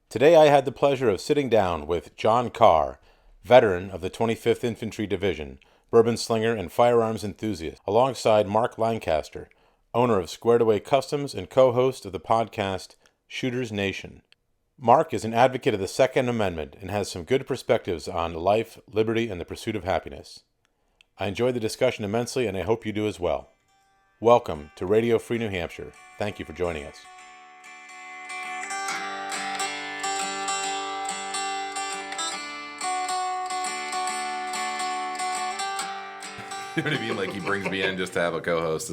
Today I had the pleasure of sitting down with Jon Carr, veteran of the 25th Infantry Division, bourbon slinger and firearms enthusiast, alongside Mark Lancaster, owner of Squared Away Customs and co-host of the podcast Shooters Nation. Mark is an advocate of the Second Amendment and has some good perspectives on life, liberty, and the pursuit of happiness. I enjoyed the discussion immensely, and I hope you do as well. Welcome to Radio Free New Hampshire. Thank you for joining us. You know what I mean? Like, he brings me in just to have a co-host.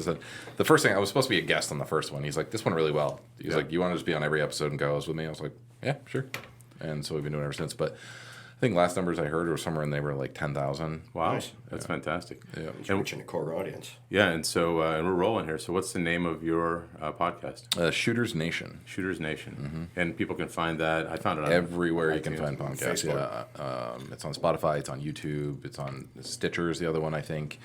The first thing, I was supposed to be a guest on the first one. He's like, this went really well. He's like, you want to just be on every episode and co-host with me? I was like, yeah, sure. And so we've been doing it ever since. But I think last numbers I heard were somewhere in the neighborhood like 10,000. Wow, that's fantastic. Yeah, it's reaching a core audience. Yeah, and so and we're rolling here. So what's the name of your podcast? Shooters Nation. Shooters Nation. Mm-hmm. And people can find that. I found it on everywhere iTunes, you can find podcasts. Facebook. Yeah, it's on Spotify. It's on YouTube. It's on Stitcher's the other one, I think.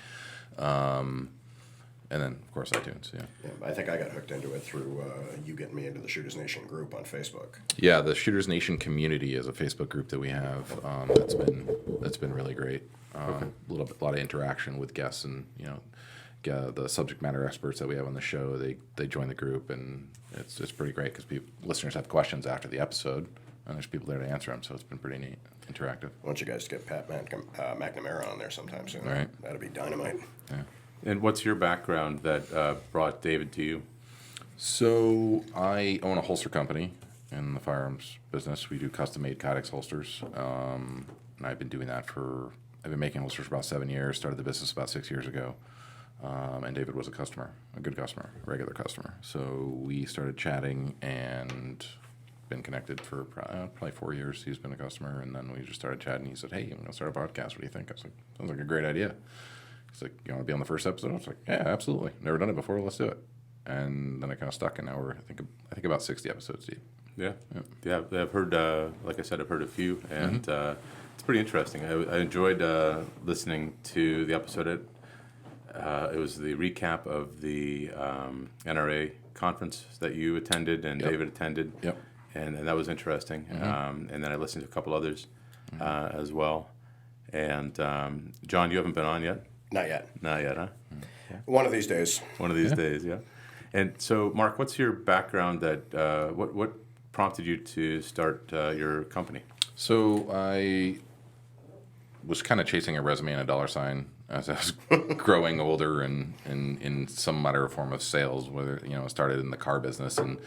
And then, of course, iTunes, yeah. I think I got hooked into it through you getting me into the Shooters Nation group on Facebook. Yeah, the Shooters Nation community is a Facebook group that we have that's been really great. A lot of interaction with guests and, the subject matter experts that we have on the show. They join the group, and it's pretty great because listeners have questions after the episode, and there's people there to answer them, so it's been pretty neat, interactive. I want you guys to get Pat McNamara on there sometime soon. Right. That'd be dynamite. Yeah. And what's your background that brought David to you? So I own a holster company in the firearms business. We do custom-made Kydex holsters, and I've been making holsters for about 7 years. Started the business about 6 years ago, and David was a good customer, a regular customer. So we started chatting and been connected for probably 4 years. He's been a customer, and then we just started chatting. He said, "Hey, I'm going to start a podcast. What do you think?" I was like, "Sounds like a great idea." He's like, "You want to be on the first episode?" I was like, "Yeah, absolutely. Never done it before. Let's do it." And then I kind of stuck, and now we're I think about 60 episodes deep. Yeah. I've heard, like I said, I've heard a few, and it's pretty interesting. I enjoyed listening to the episode. It was the recap of the NRA conference that you attended and David attended. Yep. And that was interesting. And then I listened to a couple others as well. And John, you haven't been on yet? Not yet, huh? Yeah. One of these days. One of these days, yeah. And so, Mark, what's your background? What prompted you to start your company? So I was kind of chasing a resume and a dollar sign as I was growing older and in some matter or form of sales. Whether I started in the car business, and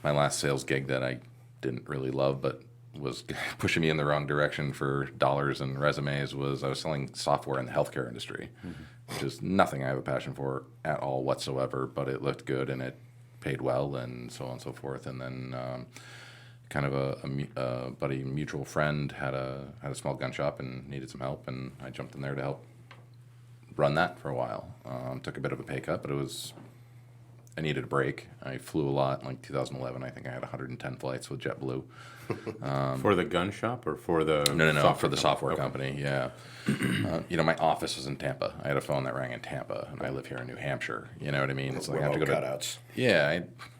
my last sales gig that I didn't really love, but was pushing me in the wrong direction for dollars and resumes, was I was selling software in the healthcare industry, which is nothing I have a passion for at all whatsoever, but it looked good and it paid well and so on and so forth. And then kind of a buddy, mutual friend had a small gun shop and needed some help, and I jumped in there to help run that for a while. Took a bit of a pay cut, but I needed a break. I flew a lot. In like 2011, I think I had 110 flights with JetBlue. For the gun shop or for the No, for the software company, yeah. My office was in Tampa. I had a phone that rang in Tampa, and I live here in New Hampshire. You know what I mean? So I have to go cutouts. I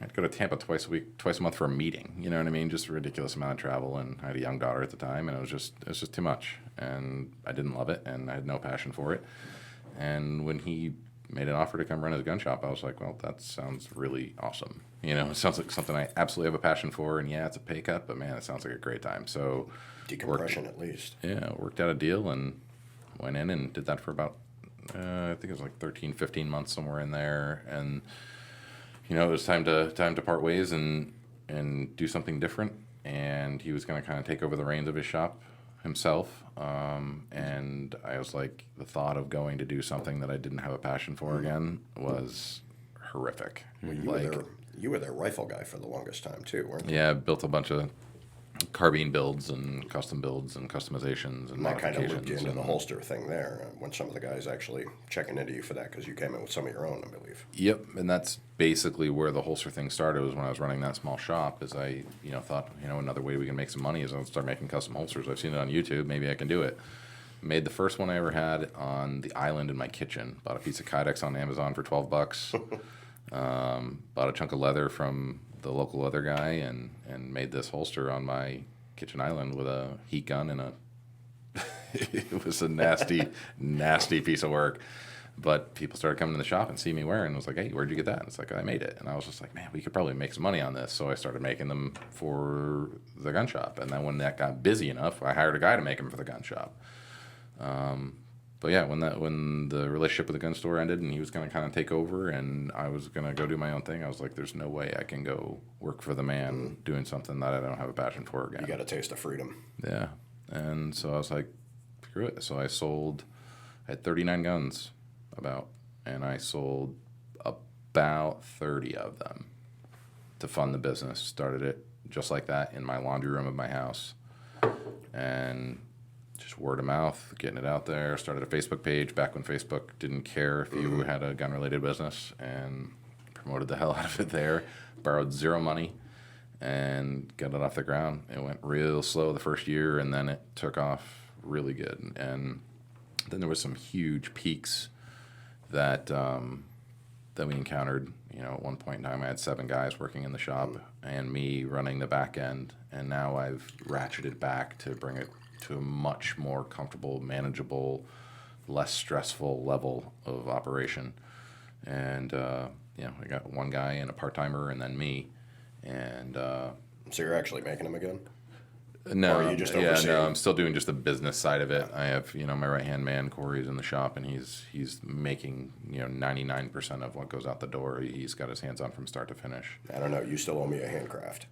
had to go to Tampa twice a month for a meeting. You know what I mean? Just a ridiculous amount of travel, and I had a young daughter at the time, and it was just too much, and I didn't love it, and I had no passion for it. And when he made an offer to come run his gun shop, I was like, well, that sounds really awesome. It sounds like something I absolutely have a passion for, and yeah, it's a pay cut, but man, it sounds like a great time. So decompression at least. Yeah, worked out a deal and went in and did that for about, I think it was like 13, 15 months, somewhere in there. And, it was time to part ways and do something different. And he was going to kind of take over the reins of his shop himself. And I was like, the thought of going to do something that I didn't have a passion for again was horrific. Well, you were their rifle guy for the longest time too, weren't you? Yeah, built a bunch of carbine builds and custom builds and customizations and that kind of modifications. looped you into the holster thing there when some of the guys actually checking into you for that, because you came in with some of your own, I believe. Yep, and that's basically where the holster thing started, was when I was running that small shop. Is I thought, another way we can make some money is I'll start making custom holsters. I've seen it on YouTube, maybe I can do it. Made the first one I ever had on the island in my kitchen. Bought a piece of Kydex on Amazon for $12. Bought a chunk of leather from the local leather guy and made this holster on my kitchen island with a heat gun and a. It was a nasty piece of work. But people started coming to the shop and see me wearing. And was like, hey, where'd you get that? And it's like, I made it. And I was just like, man, we could probably make some money on this. So I started making them for the gun shop. And then when that got busy enough, I hired a guy to make them for the gun shop. But yeah, when the relationship with the gun store ended and he was going to kind of take over and I was going to go do my own thing, I was like, there's no way I can go work for the man doing something that I don't have a passion for again. You got a taste of freedom. Yeah. And so I was like, screw it. So I had 39 guns and I sold about 30 of them to fund the business. Started it just like that in my laundry room of my house. And just word of mouth, getting it out there. Started a Facebook page back when Facebook didn't care if you had a gun-related business, and promoted the hell out of it there. Borrowed zero money and got it off the ground. It went real slow the first year, and then it took off really good. And then there was some huge peaks that we encountered. You know, at one point in time, I had 7 guys working in the shop and me running the back end. And now I've ratcheted back to bring it to a much more comfortable, manageable, less stressful level of operation. And, I got one guy and a part-timer and then me. And So you're actually making them again? no, or are you just overseeing? I'm still doing just the business side of it. I have, my right-hand man, Corey's in the shop, and he's making, 99% of what goes out the door. He's got his hands on from start to finish. I don't know. You still owe me a handcraft.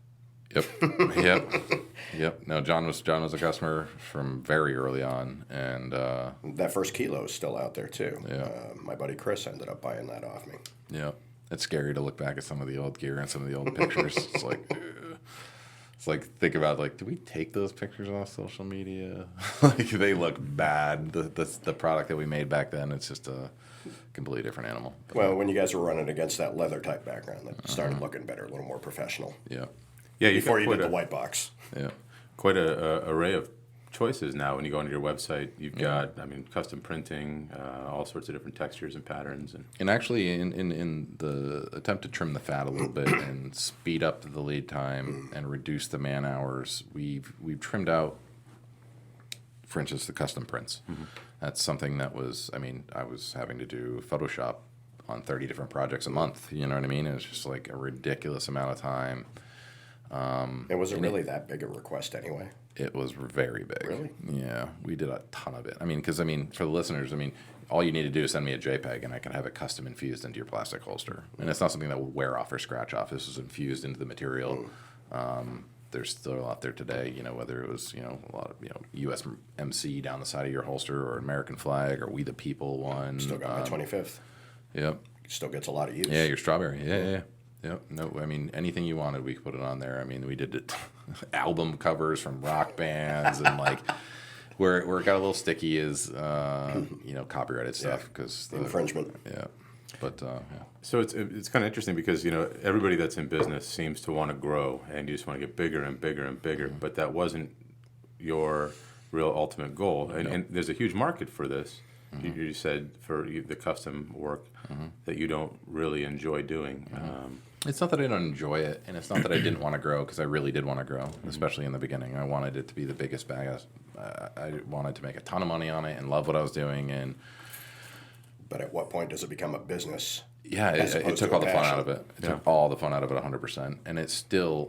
Yep. No, John was a customer from very early on, and That first kilo is still out there, too. Yeah. My buddy Chris ended up buying that off me. yeah, it's scary to look back at some of the old gear and some of the old pictures. It's like, ugh. It's like, think about, like, do we take those pictures off social media? Like, they look bad. The product that we made back then, it's just a completely different animal. But, Well, when you guys were running against that leather type background, that started looking better, a little more professional. yeah, Before you did the white box. yeah. Quite a array of choices now. When you go onto your website, you've got, custom printing, all sorts of different textures and patterns. And actually, in the attempt to trim the fat a little bit and speed up the lead time and reduce the man hours, we've trimmed out, for instance, the custom prints. Mm-hmm. That's something that was, I was having to do Photoshop on 30 different projects a month. You know what I mean? It was just like a ridiculous amount of time. And was it really that big a request anyway? It was very big. Really? Yeah, we did a ton of it. Because for the listeners, all you need to do is send me a JPEG, and I can have it custom infused into your plastic holster. And it's not something that will wear off or scratch off. This is infused into the material. There's still out there today, whether it was, a lot of, USMC down the side of your holster, or American flag, or We the People one. Still got my 25th. Yep. Still gets a lot of use. Yeah, your strawberry. Yeah. Yep. No, anything you wanted, we could put it on there. We did it, album covers from rock bands, and like where it got a little sticky is copyrighted stuff because infringement. Yeah, but yeah. So it's kind of interesting because everybody that's in business seems to want to grow, and you just want to get bigger and bigger and bigger. But that wasn't your real ultimate goal, and there's a huge market for this. Mm-hmm. You said for the custom work that you don't really enjoy doing. It's not that I don't enjoy it, and it's not that I didn't want to grow, because I really did want to grow, especially in the beginning. I wanted it to be the biggest bag. I wanted to make a ton of money on it and love what I was doing. But at what point does it become a business? Yeah, it took all the fun out of it. It took all the fun out of it 100%. And it still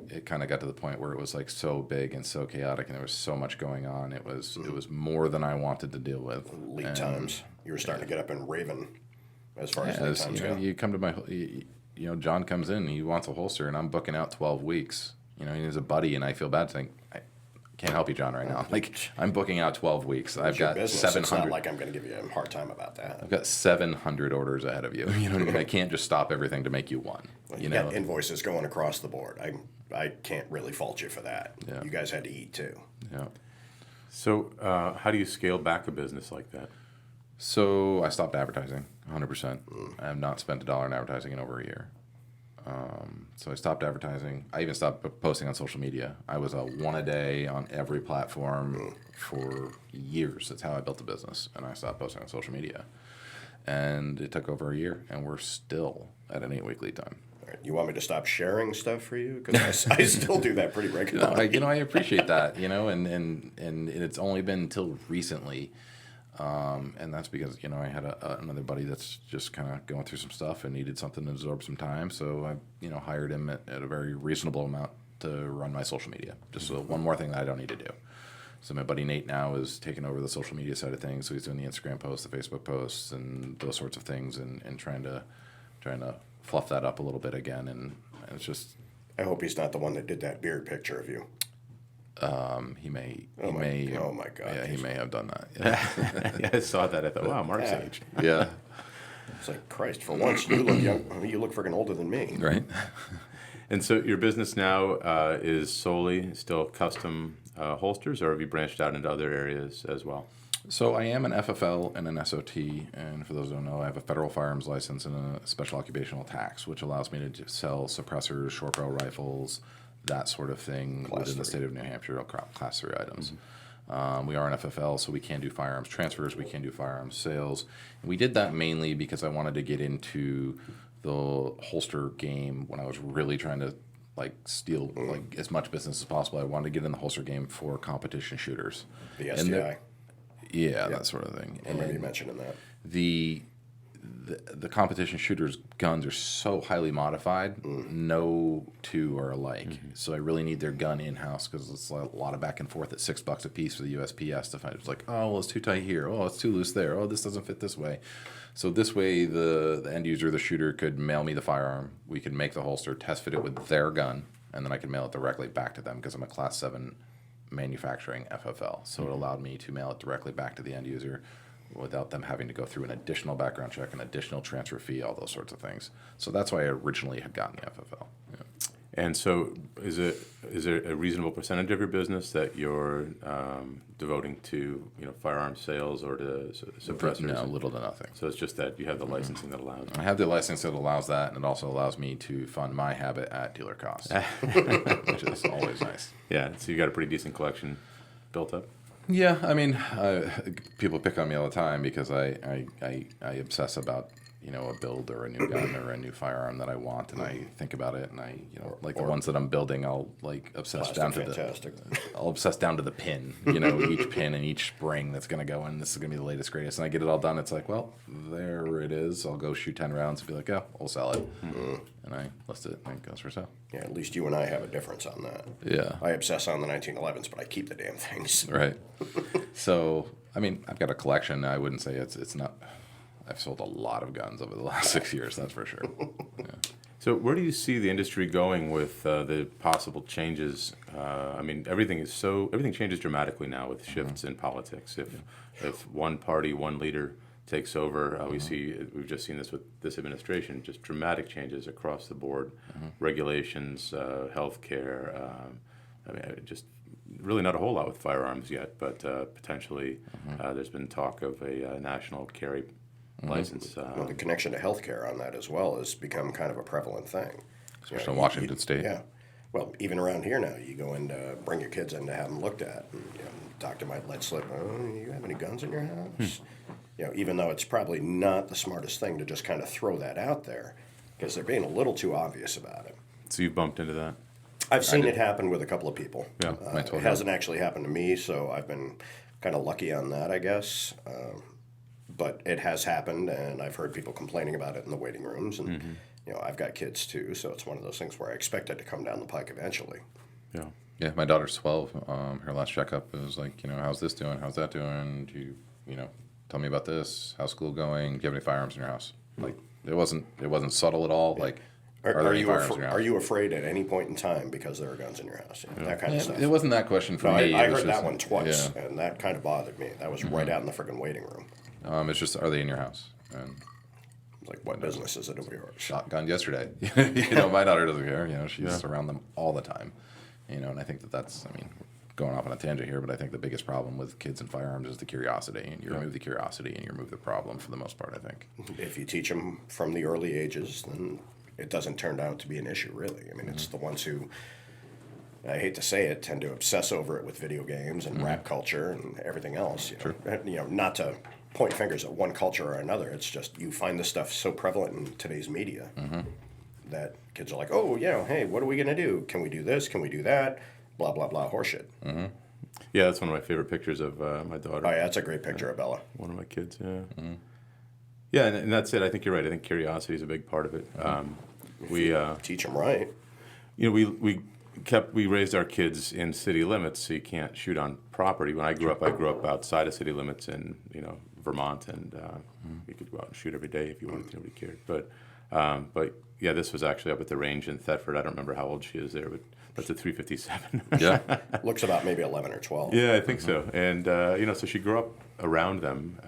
it kind of got to the point where it was like so big and so chaotic, and there was so much going on. It was more than I wanted to deal with. Lead times. You were starting to get up and raving as far as lead times go. You come to my... John comes in, he wants a holster, and I'm booking out 12 weeks. He's a buddy, and I feel bad saying, I can't help you, John, right now. Like, I'm booking out 12 weeks. I've got 700. It's not like I'm going to give you a hard time about that. I've got 700 orders ahead of you. You know what I mean? I can't just stop everything to make you one. You got invoices going across the board. I can't really fault you for that. Yeah. You guys had to eat, too. Yeah. So how do you scale back a business like that? So I stopped advertising 100%. I have not spent $1 in advertising in over a year. So I stopped advertising. I even stopped posting on social media. I was a one a day on every platform for years. That's how I built the business. And I stopped posting on social media. And it took over a year, and we're still at an 8-week lead time. All right, you want me to stop sharing stuff for you? Because I still do that pretty regularly. I appreciate that, and it's only been until recently, and that's because I had another buddy that's just kind of going through some stuff and needed something to absorb some time, so I hired him at a very reasonable amount to run my social media. Just one more thing that I don't need to do. So my buddy Nate now is taking over the social media side of things. So he's doing the Instagram posts, the Facebook posts, and those sorts of things, and trying to fluff that up a little bit again. And it's just. I hope he's not the one that did that beard picture of you. He may. Oh my God. Yeah, he may have done that. Yeah, I saw that. I thought, wow, Mark's age. Yeah. It's like, Christ, for once you look young. I mean, you look freaking older than me. Right. And so your business now is solely still custom holsters, or have you branched out into other areas as well? So I am an FFL and an SOT, and for those who don't know, I have a federal firearms license and a special occupational tax, which allows me to sell suppressors, short barrel rifles, that sort of thing within the state of New Hampshire, class 3 items. We are an FFL, so we can do firearms transfers, we can do firearms sales. And we did that mainly because I wanted to get into the holster game when I was really trying to steal as much business as possible. I wanted to get in the holster game for competition shooters. The STI. Yeah, that sort of thing. I remember you mentioning that. The competition shooters' guns are so highly modified, no two are alike. So I really need their gun in-house because it's a lot of back and forth at $6 a piece for the USPS to find. It's like, oh, well, it's too tight here. Oh, it's too loose there. Oh, this doesn't fit this way. So this way, the end user, the shooter, could mail me the firearm. We could make the holster, test fit it with their gun, and then I could mail it directly back to them because I'm a Class 7 manufacturing FFL. So it allowed me to mail it directly back to the end user without them having to go through an additional background check, an additional transfer fee, all those sorts of things. So that's why I originally had gotten the FFL. Yeah. And so is there a reasonable percentage of your business that you're devoting to firearms sales or to suppressors? No, little to nothing. So it's just that you have the licensing that allows it. I have the license that allows that, and it also allows me to fund my habit at dealer cost, which is always nice. Yeah, so you got a pretty decent collection built up. Yeah, I mean, people pick on me all the time because I obsess about a build or a new gun or a new firearm that I want, and I think about it, and I the ones that I'm building, I'll obsess down to the pin, each pin and each spring that's going to go in. This is going to be the latest, greatest, and I get it all done. It's like, well, there it is. I'll go shoot 10 rounds and be like, yeah, I'll sell it, and I list it and it goes for sale. Yeah, at least you and I have a difference on that. Yeah, I obsess on the 1911s, but I keep the damn things. Right. So, I mean, I've got a collection. I wouldn't say it's not. I've sold a lot of guns over the last 6 years, that's for sure. Yeah. So where do you see the industry going with the possible changes? I mean, everything changes dramatically now with shifts in politics. If one party, one leader takes over, we've just seen this with this administration, just dramatic changes across the board, regulations, healthcare. I mean, just really not a whole lot with firearms yet, but potentially there's been talk of a national carry license. Well, the connection to healthcare on that as well has become kind of a prevalent thing. Especially in Washington State. Yeah. Well, even around here now, you go in to bring your kids in to have them looked at. And, doctor might let slip, oh, you have any guns in your house? Even though it's probably not the smartest thing to just kind of throw that out there because they're being a little too obvious about it. So you've bumped into that? I've seen it happen with a couple of people. Yeah, it hasn't actually happened to me, so I've been kind of lucky on that, I guess. But it has happened, and I've heard people complaining about it in the waiting rooms. And, I've got kids, too, so it's one of those things where I expect it to come down the pike eventually. Yeah. Yeah, my daughter's 12. Her last checkup was like, how's this doing? How's that doing? Do you, tell me about this? How's school going? Do you have any firearms in your house? Like, it wasn't subtle at all. Like, are you afraid at any point in time because there are guns in your house? That kind of stuff. It wasn't that question for me. I heard that one twice, and that kind of bothered me. That was right out in the freaking waiting room. It's just, are they in your house? And like, what business is it of yours? Shotgun yesterday. My daughter doesn't care. She's around them all the time. And I think that's, going off on a tangent here, but I think the biggest problem with kids and firearms is the curiosity. And you remove the curiosity and you remove the problem for the most part, I think. If you teach them from the early ages, then it doesn't turn out to be an issue, really. It's the ones who, I hate to say it, tend to obsess over it with video games and rap culture and everything else. Not to point fingers at one culture or another. It's just you find this stuff so prevalent in today's media that kids are like, oh, hey, what are we going to do? Can we do this? Can we do that? Blah, blah, blah, horseshit. Mm-hmm. Yeah, that's one of my favorite pictures of my daughter. Oh, yeah, that's a great picture of Bella. One of my kids, yeah. Mm-hmm. Yeah, and that's it. I think you're right. I think curiosity is a big part of it. We teach them right. We raised our kids in city limits, so you can't shoot on property. When I grew up outside of city limits in Vermont, and you could go out and shoot every day if you wanted to. Nobody cared. But yeah, this was actually up at the range in Thetford. I don't remember how old she is there, but that's a 357. Yeah, looks about maybe 11 or 12. Yeah, I think so. And so she grew up around them,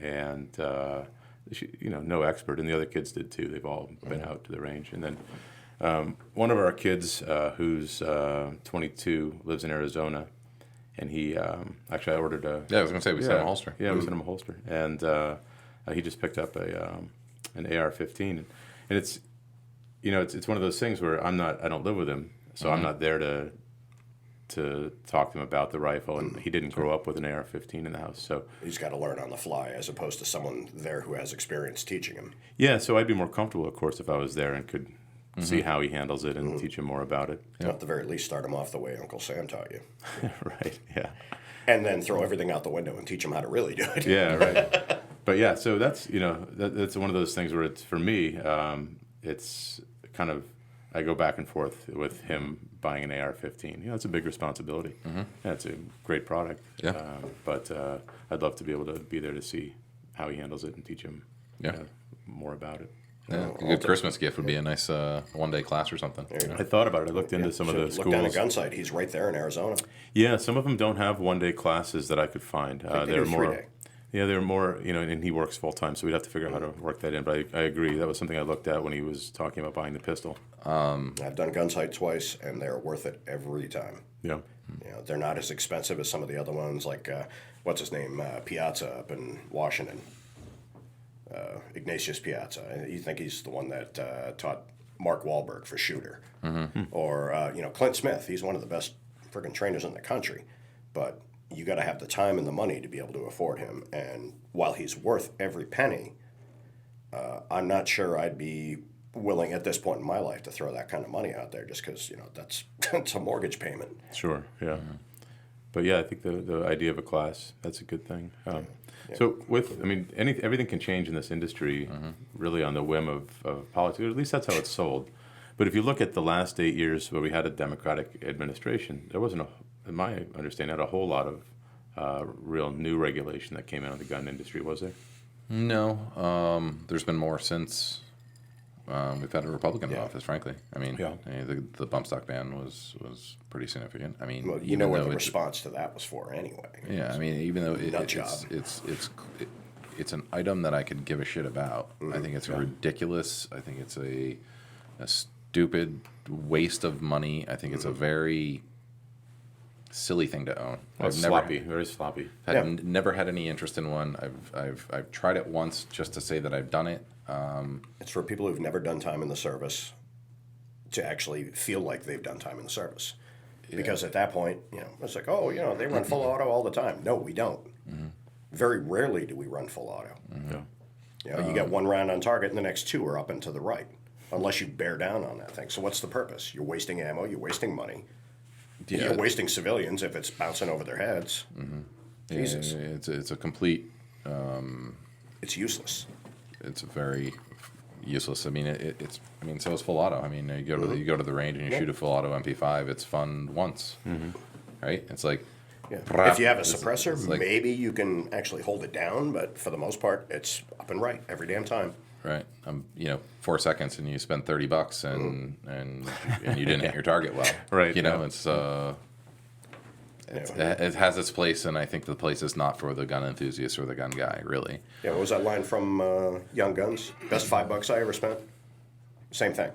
and she, no expert, and the other kids did too. They've all been out to the range, and then one of our kids, who's 22, lives in Arizona, and he actually I ordered a. Yeah, I was gonna say we sent him a holster. Yeah, we sent him a holster, and he just picked up an AR-15, and it's it's one of those things where I don't live with him, so I'm not there to talk to him about the rifle, and he didn't grow up with an AR-15 in the house, so he's got to learn on the fly as opposed to someone there who has experience teaching him. Yeah, so I'd be more comfortable, of course, if I was there and could see how he handles it and teach him more about it. Yeah. At the very least, start him off the way Uncle Sam taught you. Right, yeah. And then throw everything out the window and teach him how to really do it. Yeah, right. But yeah, so that's that's one of those things where it's for me, it's kind of I go back and forth with him buying an AR-15. It's a big responsibility. Yeah, it's a great product. Yeah. But I'd love to be able to be there to see how he handles it and teach him more about it. Yeah, a good Christmas gift would be a nice one-day class or something. I thought about it. I looked into some of the schools. Look down at Gun Site. He's right there in Arizona. Yeah, some of them don't have one-day classes that I could find. They're more 3-day. Yeah, they're more, and he works full-time, so we'd have to figure out how to work that in. But I agree. That was something I looked at when he was talking about buying the pistol. I've done Gun Site twice, and they're worth it every time. Yeah. They're not as expensive as some of the other ones, like, what's his name, Piazza up in Washington. Ignatius Piazza. You think he's the one that taught Mark Wahlberg for shooter. Or, Clint Smith. He's one of the best friggin' trainers in the country. But you got to have the time and the money to be able to afford him. And while he's worth every penny, I'm not sure I'd be willing at this point in my life to throw that kind of money out there just because, that's a mortgage payment. Sure, yeah. But yeah, I think the idea of a class, that's a good thing. So everything can change in this industry really on the whim of politics, or at least that's how it's sold. But if you look at the last 8 years where we had a Democratic administration, there wasn't, in my understanding, not a whole lot of real new regulation that came out of the gun industry, was there? No. There's been more since we've had a Republican in office, frankly. I mean, the bump stock ban was pretty significant. I mean, well, what the response to that was for anyway. Yeah, I mean, even though it's an item that I could give a shit about. I think it's ridiculous. I think it's a stupid waste of money. I think it's a very silly thing to own. Very sloppy. Never had any interest in one. I've tried it once just to say that I've done it. It's for people who've never done time in the service to actually feel like they've done time in the service. Yeah. Because at that point, it's like, they run full auto all the time. No, we don't. Very rarely do we run full auto. You get one round on target and the next two are up and to the right, unless you bear down on that thing. So what's the purpose? You're wasting ammo, you're wasting money. Yeah. You're wasting civilians if it's bouncing over their heads. Jesus. It's a complete... it's useless. It's very useless. I mean, so is full auto. I mean, you go to the range and you shoot a full auto MP5. It's fun once, right? It's like, if you have a suppressor, maybe you can actually hold it down. But for the most part, it's up and right every damn time. Right. 4 seconds and you spend $30 and you didn't hit your target well. Right. It has its place, and I think the place is not for the gun enthusiast or the gun guy, really. Yeah, what was that line from Young Guns? Best $5 I ever spent? Same thing.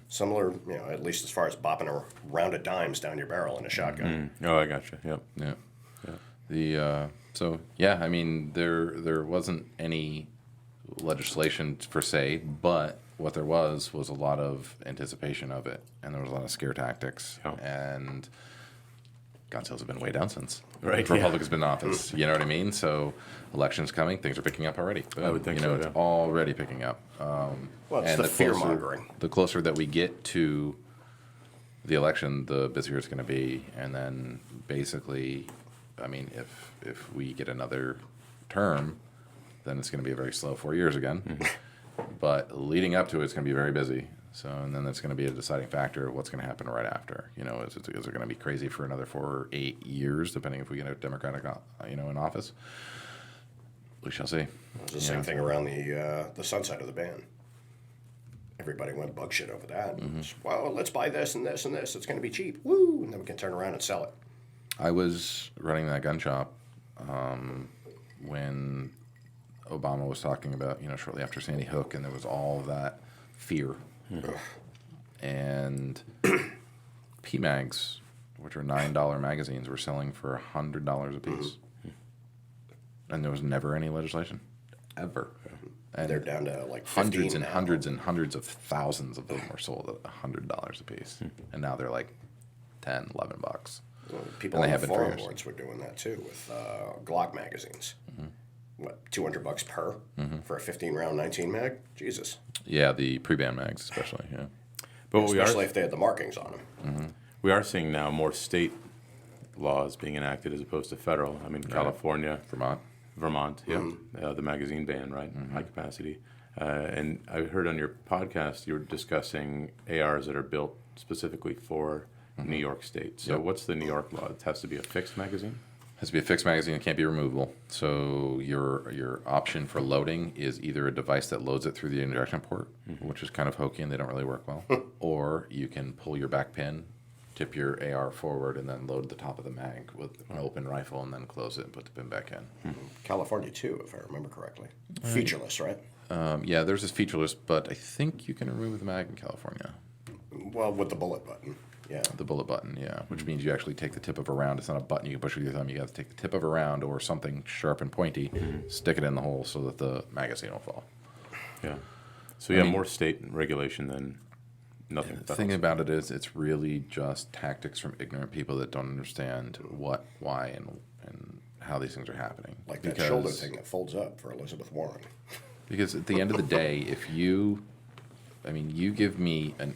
Similar, at least as far as bopping a round of dimes down your barrel in a shotgun. Oh, I gotcha. Yep. Yeah. I mean, there wasn't any legislation per se, but what there was a lot of anticipation of it, and there was a lot of scare tactics, and gun sales have been way down since Right, the yeah. Republic has been in office. You know what I mean? So elections coming, things are picking up already. I would think you know, so, it's yeah. already picking up. Well, it's the fear-mongering. The closer that we get to the election, the busier it's going to be. And then basically, I mean, if we get another term, then it's going to be a very slow 4 years again. But leading up to it, it's going to be very busy. So, and then that's going to be a deciding factor of what's going to happen right after. You know, is it going to be crazy for another 4 or 8 years, depending if we get a Democratic, in office? We shall see. It was the same thing around the sunset of the ban. Everybody went bug shit over that. Well, let's buy this and this and this. It's going to be cheap. Woo! And then we can turn around and sell it. I was running that gun shop when Obama was talking about, shortly after Sandy Hook, and there was all of that fear. And PMags, which are $9 magazines, were selling for $100 a piece. And there was never any legislation, ever. And They're down to like 15 hundreds and now. hundreds and hundreds of thousands of them were sold at $100 a piece. And now they're like $10, $11. Well, people And they on have the been for forum years. boards were doing that too with Glock magazines. What, $200 per for a 15-round 19 mag? Jesus. Yeah, the pre-ban mags especially, yeah. But Especially if they had the markings on them. we are seeing now more state laws being enacted as opposed to federal. I mean, California, Vermont, the magazine ban, right? High capacity. And I heard on your podcast you were discussing ARs that are built specifically for New York State. So what's the New York law? It has to be a fixed magazine? Has to be a fixed magazine. It can't be removable. So your option for loading is either a device that loads it through the injection port, which is kind of hokey and they don't really work well, or you can pull your back pin, tip your AR forward, and then load the top of the mag with an open rifle, and then close it and put the pin back in. California too, if I remember correctly. Featureless, right? Yeah, there's this featureless, but I think you can remove the mag in California. Well, with the bullet button. Yeah. The bullet button, which means you actually take the tip of a round. It's not a button you can push with your thumb. You got to take the tip of a round or something sharp and pointy, stick it in the hole so that the magazine will fall. Yeah. So you have more state regulation than nothing. The thing about it is, it's really just tactics from ignorant people that don't understand what, why, and how these things are happening. Like that shoulder thing that folds up for Elizabeth Warren. Because at the end of the day, if you give me an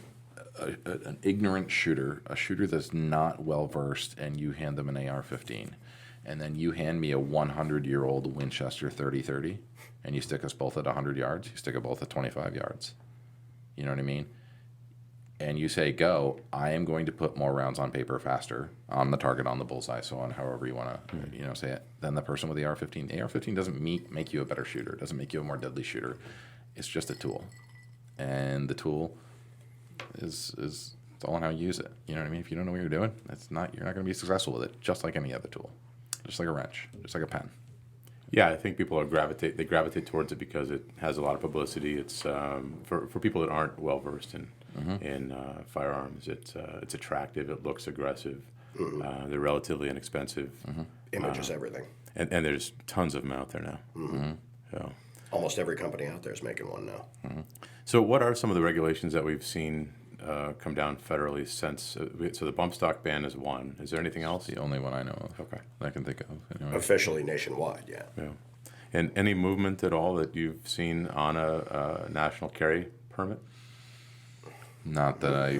ignorant shooter, a shooter that's not well versed, and you hand them an AR-15, and then you hand me a 100-year-old Winchester 30-30, and you stick us both at 100 yards, you stick us both at 25 yards. You know what I mean? And you say, go, I am going to put more rounds on paper faster, on the target, on the bullseye, so on, however you want to say it, than the person with the AR-15. The AR-15 doesn't make you a better shooter. It doesn't make you a more deadly shooter. It's just a tool. And the tool is it's all on how you use it. You know what I mean? If you don't know what you're doing, you're not going to be successful with it, just like any other tool. Just like a wrench, just like a pen. Yeah, I think people gravitate towards it because it has a lot of publicity. It's for people that aren't well versed in firearms. It's attractive. It looks aggressive. They're relatively inexpensive. Image is everything. And there's tons of them out there now. So. Almost every company out there is making one now. So what are some of the regulations that we've seen come down federally since? So the bump stock ban is one. Is there anything else? The only one I know of. Okay. I can think of. Anyway. Officially nationwide, yeah. And any movement at all that you've seen on a national carry permit? Not that I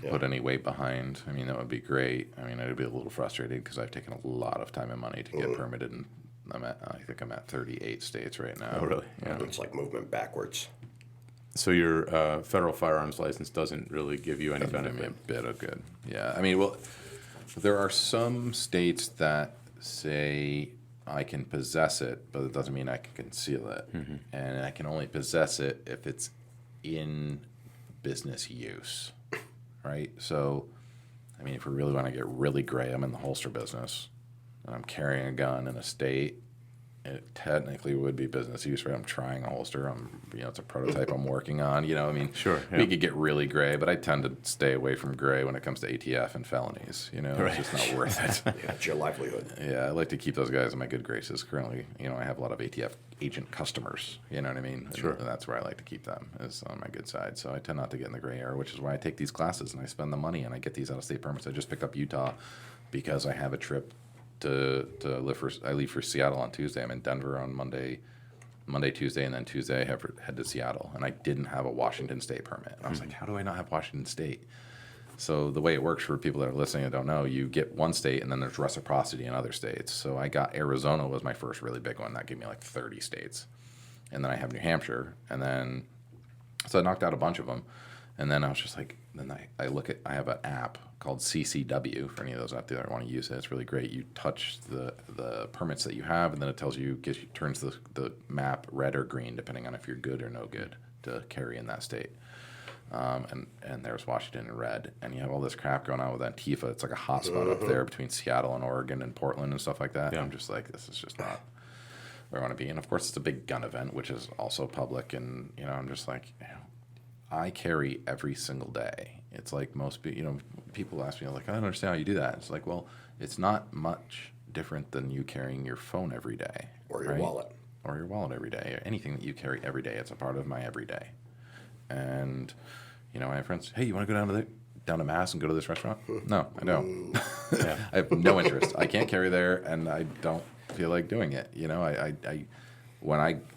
put any weight behind. I mean, that would be great. I mean, I'd be a little frustrated because I've taken a lot of time and money to get permitted, and I think I'm at 38 states right now. Oh, really? Yeah. It's like movement backwards. So your federal firearms license doesn't really give you any benefit? Give me a bit of good. Yeah. I mean, well, there are some states that say I can possess it, but it doesn't mean I can conceal it. And I can only possess it if it's in business use, right? So, I mean, if we really want to get really gray, I'm in the holster business, and I'm carrying a gun in a state, it technically would be business use, right? I'm trying a holster. It's a prototype I'm working on. Sure, yeah. We could get really gray, but I tend to stay away from gray when it comes to ATF and felonies. Right. It's just not worth it. Yeah, it's your livelihood. Yeah, I like to keep those guys in my good graces. Currently, I have a lot of ATF agent customers. You know what I mean? Sure. And that's where I like to keep them, is on my good side. So I tend not to get in the gray area, which is why I take these classes and I spend the money and I get these out-of-state permits. I just picked up Utah because I have a trip I leave for Seattle on Tuesday. I'm in Denver on Monday, Tuesday, and then Tuesday I head to Seattle. And I didn't have a Washington State permit. And I was like, how do I not have Washington State? So the way it works for people that are listening and don't know, you get one state and then there's reciprocity in other states. So I got Arizona was my first really big one. That gave me like 30 states. And then I have New Hampshire. And then, so I knocked out a bunch of them. And then I was just like, then I have an app called CCW for any of those out there that want to use it. It's really great. You touch the permits that you have, and then it turns the map red or green depending on if you're good or no good to carry in that state. And there's Washington in red, and you have all this crap going on with Antifa. It's like a hot spot up there between Seattle and Oregon and Portland and stuff like that. Yeah. I'm just like, this is just not where I want to be. And of course, it's a big gun event, which is also public. And I'm just like, I carry every single day. It's like most people ask me, like, I don't understand how you do that. It's like, well, it's not much different than you carrying your phone every day. Or your wallet. Or your wallet every day. Or anything that you carry every day. It's a part of my everyday. And, I have friends, hey, you want to go down to Mass and go to this restaurant? No, I don't. Yeah. I have no interest. I can't carry there, and I don't feel like doing it.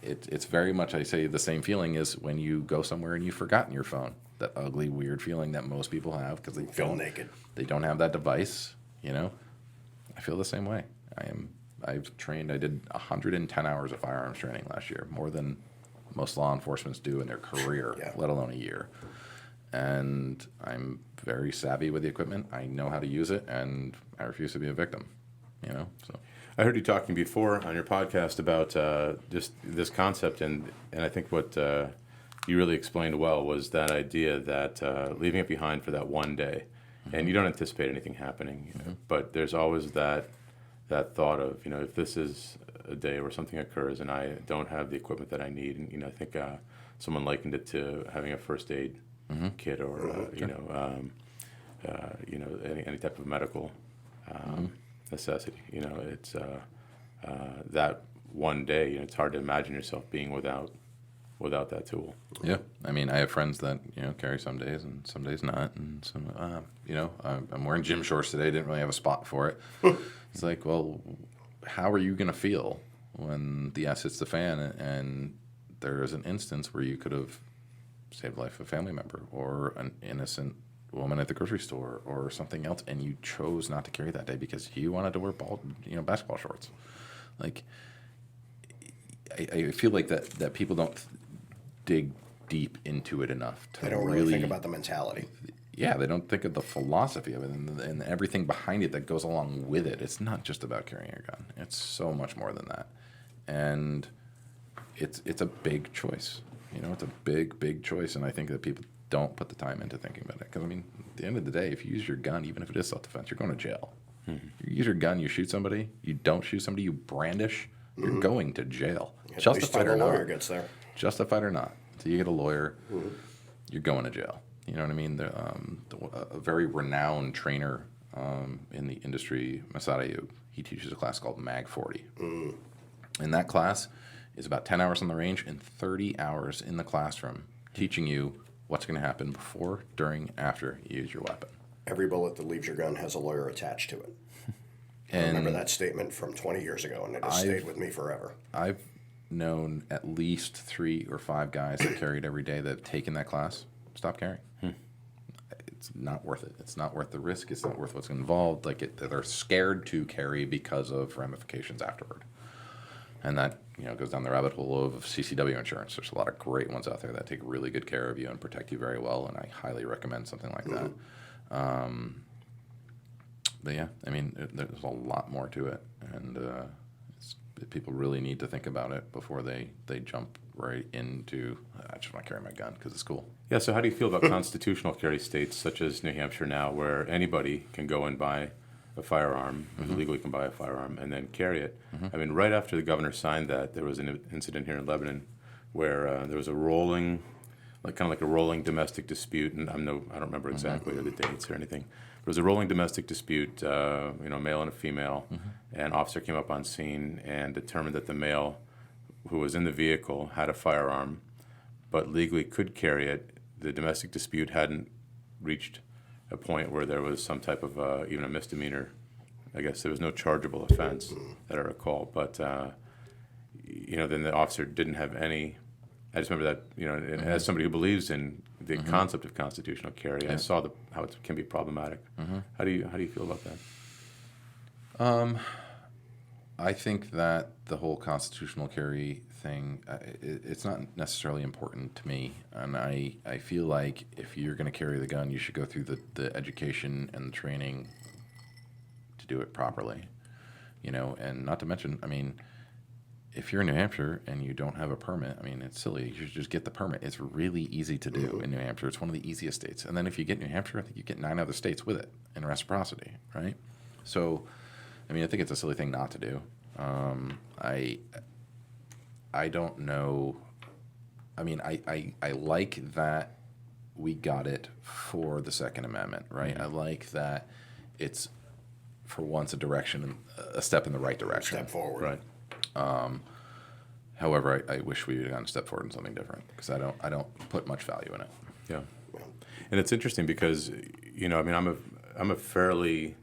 It's very much, I say the same feeling is when you go somewhere and you've forgotten your phone. That ugly, weird feeling that most people have because they Feel naked. They don't have that device. I feel the same way. I've trained. I did 110 hours of firearms training last year, more than most law enforcement do in their career, Yeah. let alone a year. And I'm very savvy with the equipment. I know how to use it, and I refuse to be a victim. So. I heard you talking before on your podcast about just this concept, and I think what you really explained well was that idea that leaving it behind for that one day, and you don't anticipate anything happening, but there's always that thought of, if this is a day where something occurs and I don't have the equipment that I need, and I think someone likened it to having a first aid kit or any type of medical necessity. It's that one day. It's hard to imagine yourself being without that tool. Yeah, I have friends that carry some days and some days not, and some I'm wearing gym shorts today. Didn't really have a spot for it. It's like, well, how are you going to feel when the ass hits the fan and there is an instance where you could have saved the life of a family member or an innocent woman at the grocery store or something else, and you chose not to carry that day because you wanted to wear basketball shorts? Like, I feel like that people don't dig deep into it enough to They don't really think about the mentality. Yeah, they don't think of the philosophy of it and everything behind it that goes along with it. It's not just about carrying a gun. It's so much more than that. And it's a big choice. It's a big choice, and I think that people don't put the time into thinking about it. Because, at the end of the day, if you use your gun, even if it is self-defense, you're going to jail. You use your gun, you shoot somebody, you don't shoot somebody, you brandish, you're going to jail. Justified or not. Lawyer gets there. Justified or not. So you get a lawyer, you're going to jail. You know what I mean? A very renowned trainer in the industry, Masada, he teaches a class called Mag 40. And that class is about 10 hours on the range and 30 hours in the classroom teaching you what's going to happen before, during, after you use your weapon. Every bullet that leaves your gun has a lawyer attached to it. I remember that statement from 20 years ago, and it has stayed with me forever. I've known at least 3 or 5 guys that carried every day that have taken that class, stop carrying. It's not worth it. It's not worth the risk. It's not worth what's involved. They're scared to carry because of ramifications afterward. And that goes down the rabbit hole of CCW insurance. There's a lot of great ones out there that take really good care of you and protect you very well, and I highly recommend something like that. But yeah, there's a lot more to it, and people really need to think about it before they jump right into, I just want to carry my gun because it's cool. Yeah, so how do you feel about constitutional carry states such as New Hampshire now, where anybody can go and buy a firearm, legally can buy a firearm, and then carry it. I mean, right after the governor signed that, there was an incident here in Lebanon where there was a rolling, kind of like a rolling domestic dispute, and I don't remember exactly or the dates or anything. There was a rolling domestic dispute, male and a female, and an officer came up on scene and determined that the male who was in the vehicle had a firearm, but legally could carry it. The domestic dispute hadn't reached a point where there was some type of even a misdemeanor. I guess there was no chargeable offense that I recall, but then the officer didn't have any. I just remember that, and as somebody who believes in the concept of constitutional carry, I saw how it can be problematic. How do you feel about that? I think that the whole constitutional carry thing, it's not necessarily important to me. And I feel like if you're going to carry the gun, you should go through the education and the training to do it properly. And not to mention, I mean, if you're in New Hampshire and you don't have a permit, I mean, it's silly. You should just get the permit. It's really easy to do in New Hampshire. It's one of the easiest states. And then if you get New Hampshire, I think you get 9 other states with it in reciprocity, right? So, I mean, I think it's a silly thing not to do. I don't know. I mean, I like that we got it for the Second Amendment, right? I like that it's, for once, a step in the right direction. Step forward. Right. However, I wish we had gone a step forward in something different because I don't put much value in it. Yeah, and it's interesting because I mean, I'm a fairly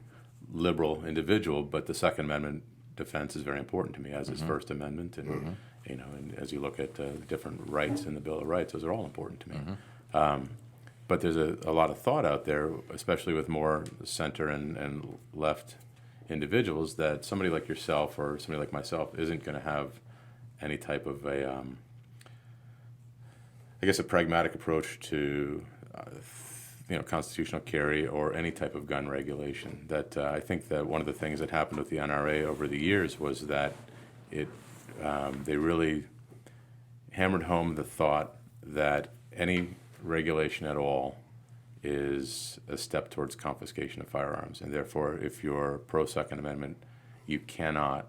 liberal individual, but the Second Amendment defense is very important to me, as is First Amendment, and and as you look at the different rights in the Bill of Rights, those are all important to me. But there's a lot of thought out there, especially with more center and left individuals, that somebody like yourself or somebody like myself isn't going to have any type of a pragmatic approach to constitutional carry or any type of gun regulation. That I think that one of the things that happened with the NRA over the years was that they really hammered home the thought that any regulation at all is a step towards confiscation of firearms, and therefore, if you're pro-Second Amendment, you cannot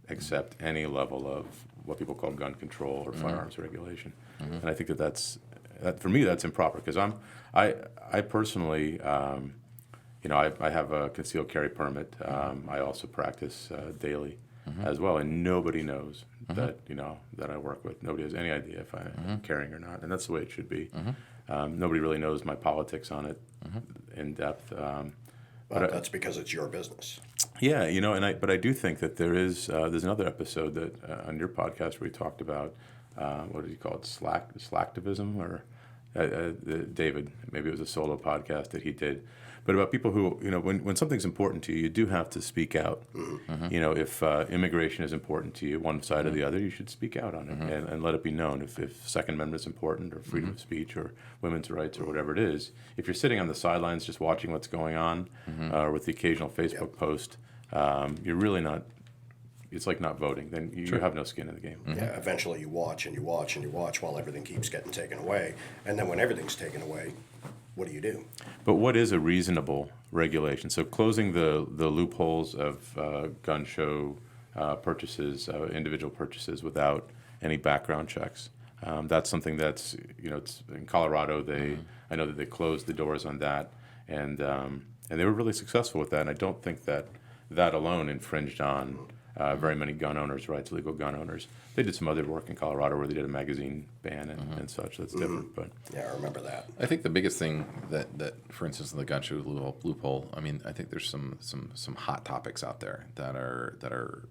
accept any level of what people call gun control or firearms regulation. And I think that for me, that's improper, because I personally, I have a concealed carry permit. I also practice daily as well, and nobody knows that that I work with. Nobody has any idea if I'm carrying or not, and that's the way it should be. Nobody really knows my politics on it in depth. Well, that's because it's your business. Yeah, but I do think that there's another episode that on your podcast where we talked about what did you call it, slacktivism, or David, maybe it was a solo podcast that he did, but about people who, when something's important to you, you do have to speak out. If immigration is important to you, one side or the other, you should speak out on it and let it be known. If Second Amendment is important, or freedom of speech, or women's rights, or whatever it is, if you're sitting on the sidelines just watching what's going on, or with the occasional Facebook post, you're really not. It's like not voting. Then you have no skin in the game. Yeah, eventually you watch and you watch and you watch while everything keeps getting taken away. And then when everything's taken away, what do? But what is a reasonable regulation? So closing the loopholes of gun show purchases, individual purchases without any background checks. That's something that's, it's in Colorado. I know that they closed the doors on that, and they were really successful with that. And I don't think that alone infringed on very many gun owners' rights, legal gun owners. They did some other work in Colorado where they did a magazine ban and such. That's different, but Yeah, I remember that. I think the biggest thing that for instance, in the gun show loophole, I mean, I think there's some hot topics out there that are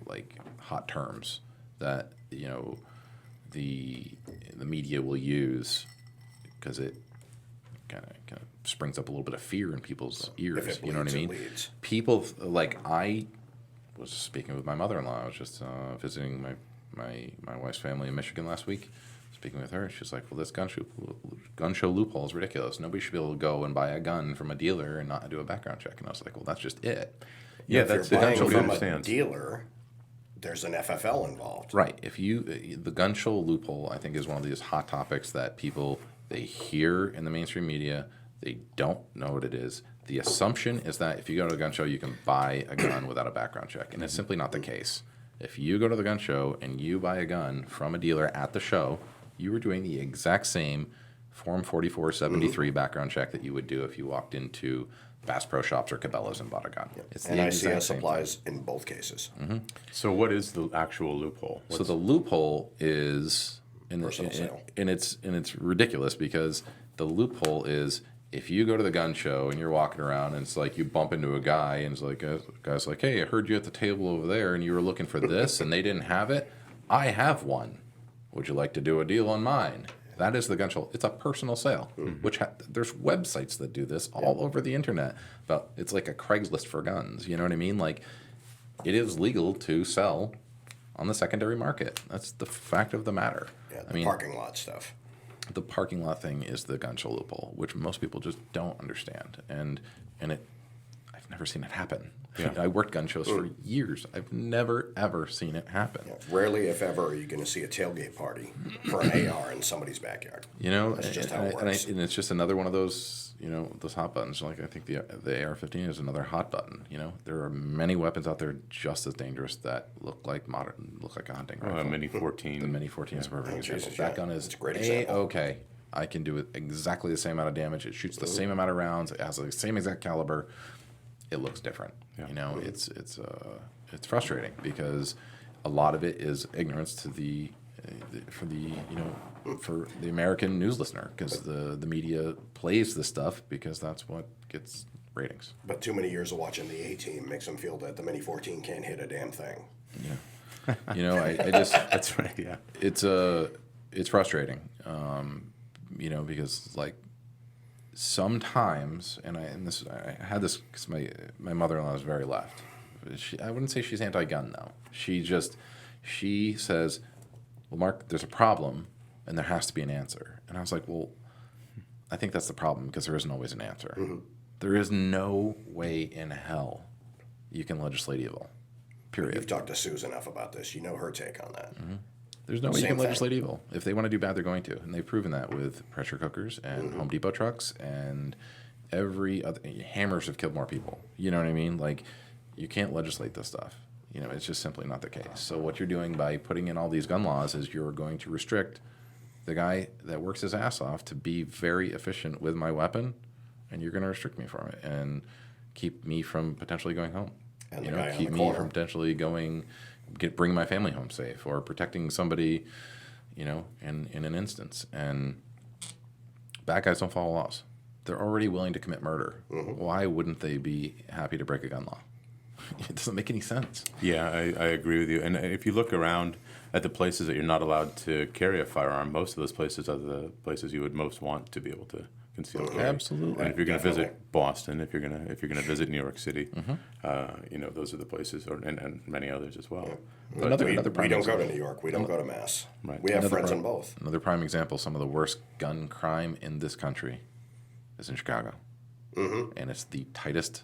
like hot terms that the media will use because it kind of springs up a little bit of fear in people's ears. If it You know what I bleeds, mean? it leads. People I was speaking with my mother-in-law. I was just visiting my wife's family in Michigan last week. Speaking with her, she's like, "Well, this gun show loophole is ridiculous. Nobody should be able to go and buy a gun from a dealer and not do a background check." And I was like, "Well, that's just it." yeah, If that's you're it. buying Nobody from a understands. dealer, there's an FFL involved. Right. The gun show loophole, I think, is one of these hot topics that people, they hear in the mainstream media, they don't know what it is, The assumption is that if you go to the gun show, you can buy a gun without a background check, and it's simply not the case. If you go to the gun show and you buy a gun from a dealer at the show, you are doing the exact same Form 4473 background check that you would do if you walked into Bass Pro Shops or Cabela's and bought a gun. It's And the exact ICS same applies in both cases. So what is the actual loophole? So the loophole is, Personal sale. and it's ridiculous because the loophole is if you go to the gun show and you're walking around and it's like you bump into a guy and it's like a guy's like, hey, I heard you at the table over there and you were looking for this and they didn't have it. I have one. Would you like to do a deal on mine? That is the gun show. It's a personal sale, which there's websites that do this all over the internet. But it's like a Craigslist for guns. You know what I mean? Like it is legal to sell on the secondary market. That's the fact of the matter. Yeah, I mean, parking lot stuff. the parking lot thing is the gun show loophole, which most people just don't understand. And I've never seen it happen. Yeah. I worked gun shows for years. I've never, ever seen it happen. Yeah, rarely, if ever, are you going to see a tailgate party for an AR in somebody's backyard. You know, That's just how and, it I- and, I- works. and it's just another one of those, those hot buttons. Like I think the AR-15 is another hot button. You know, there are many weapons out there just as dangerous that look like a hunting rifle. a Mini 14. The Mini 14 is a perfect Oh, example. Jesus, That yeah. gun is It's a great example. okay. I can do it exactly the same amount of damage. It shoots the same amount of rounds. It has the same exact caliber. It looks different. Yeah. It's frustrating because a lot of it is ignorance to for the American news listener because the media plays this stuff because that's what gets ratings. But too many years of watching the A-Team makes them feel that the Mini 14 can't hit a damn thing. I just That's right. Yeah. it's frustrating, because like sometimes, I had this because my mother-in-law is very left. I wouldn't say she's anti-gun though. She says, well, Mark, there's a problem and there has to be an answer. And I was like, well, I think that's the problem because there isn't always an answer. Mm-hmm. There is no way in hell you can legislate evil. Period. You've talked to Susan enough about this. You know her take on that. There's no way you Same can thing. legislate evil. If they want to do bad, they're going to. And they've proven that with pressure cookers and Home Depot trucks and every other. Hammers have killed more people. You know what I mean? Like, you can't legislate this stuff. It's just simply not the case. So what you're doing by putting in all these gun laws is you're going to restrict the guy that works his ass off to be very efficient with my weapon, and you're going to restrict me from it and keep me from potentially going home. And the guy on keep the me corner. from potentially bring my family home safe or protecting somebody, in an instance. And bad guys don't follow laws. They're already willing to commit murder. Why wouldn't they be happy to break a gun law? It doesn't make any sense. Yeah, I agree with you. And if you look around at the places that you're not allowed to carry a firearm, most of those places are the places you would most want to be able to conceal carry. Absolutely. And if you're going to Definitely. visit Boston, if you're going to visit New York City, those are the places, and many others as well. But Another We prime don't go example. to New York. We don't go to Mass. Right. We have Another friends prime- in both. Another prime example, some of the worst gun crime in this country is in Chicago. And it's the tightest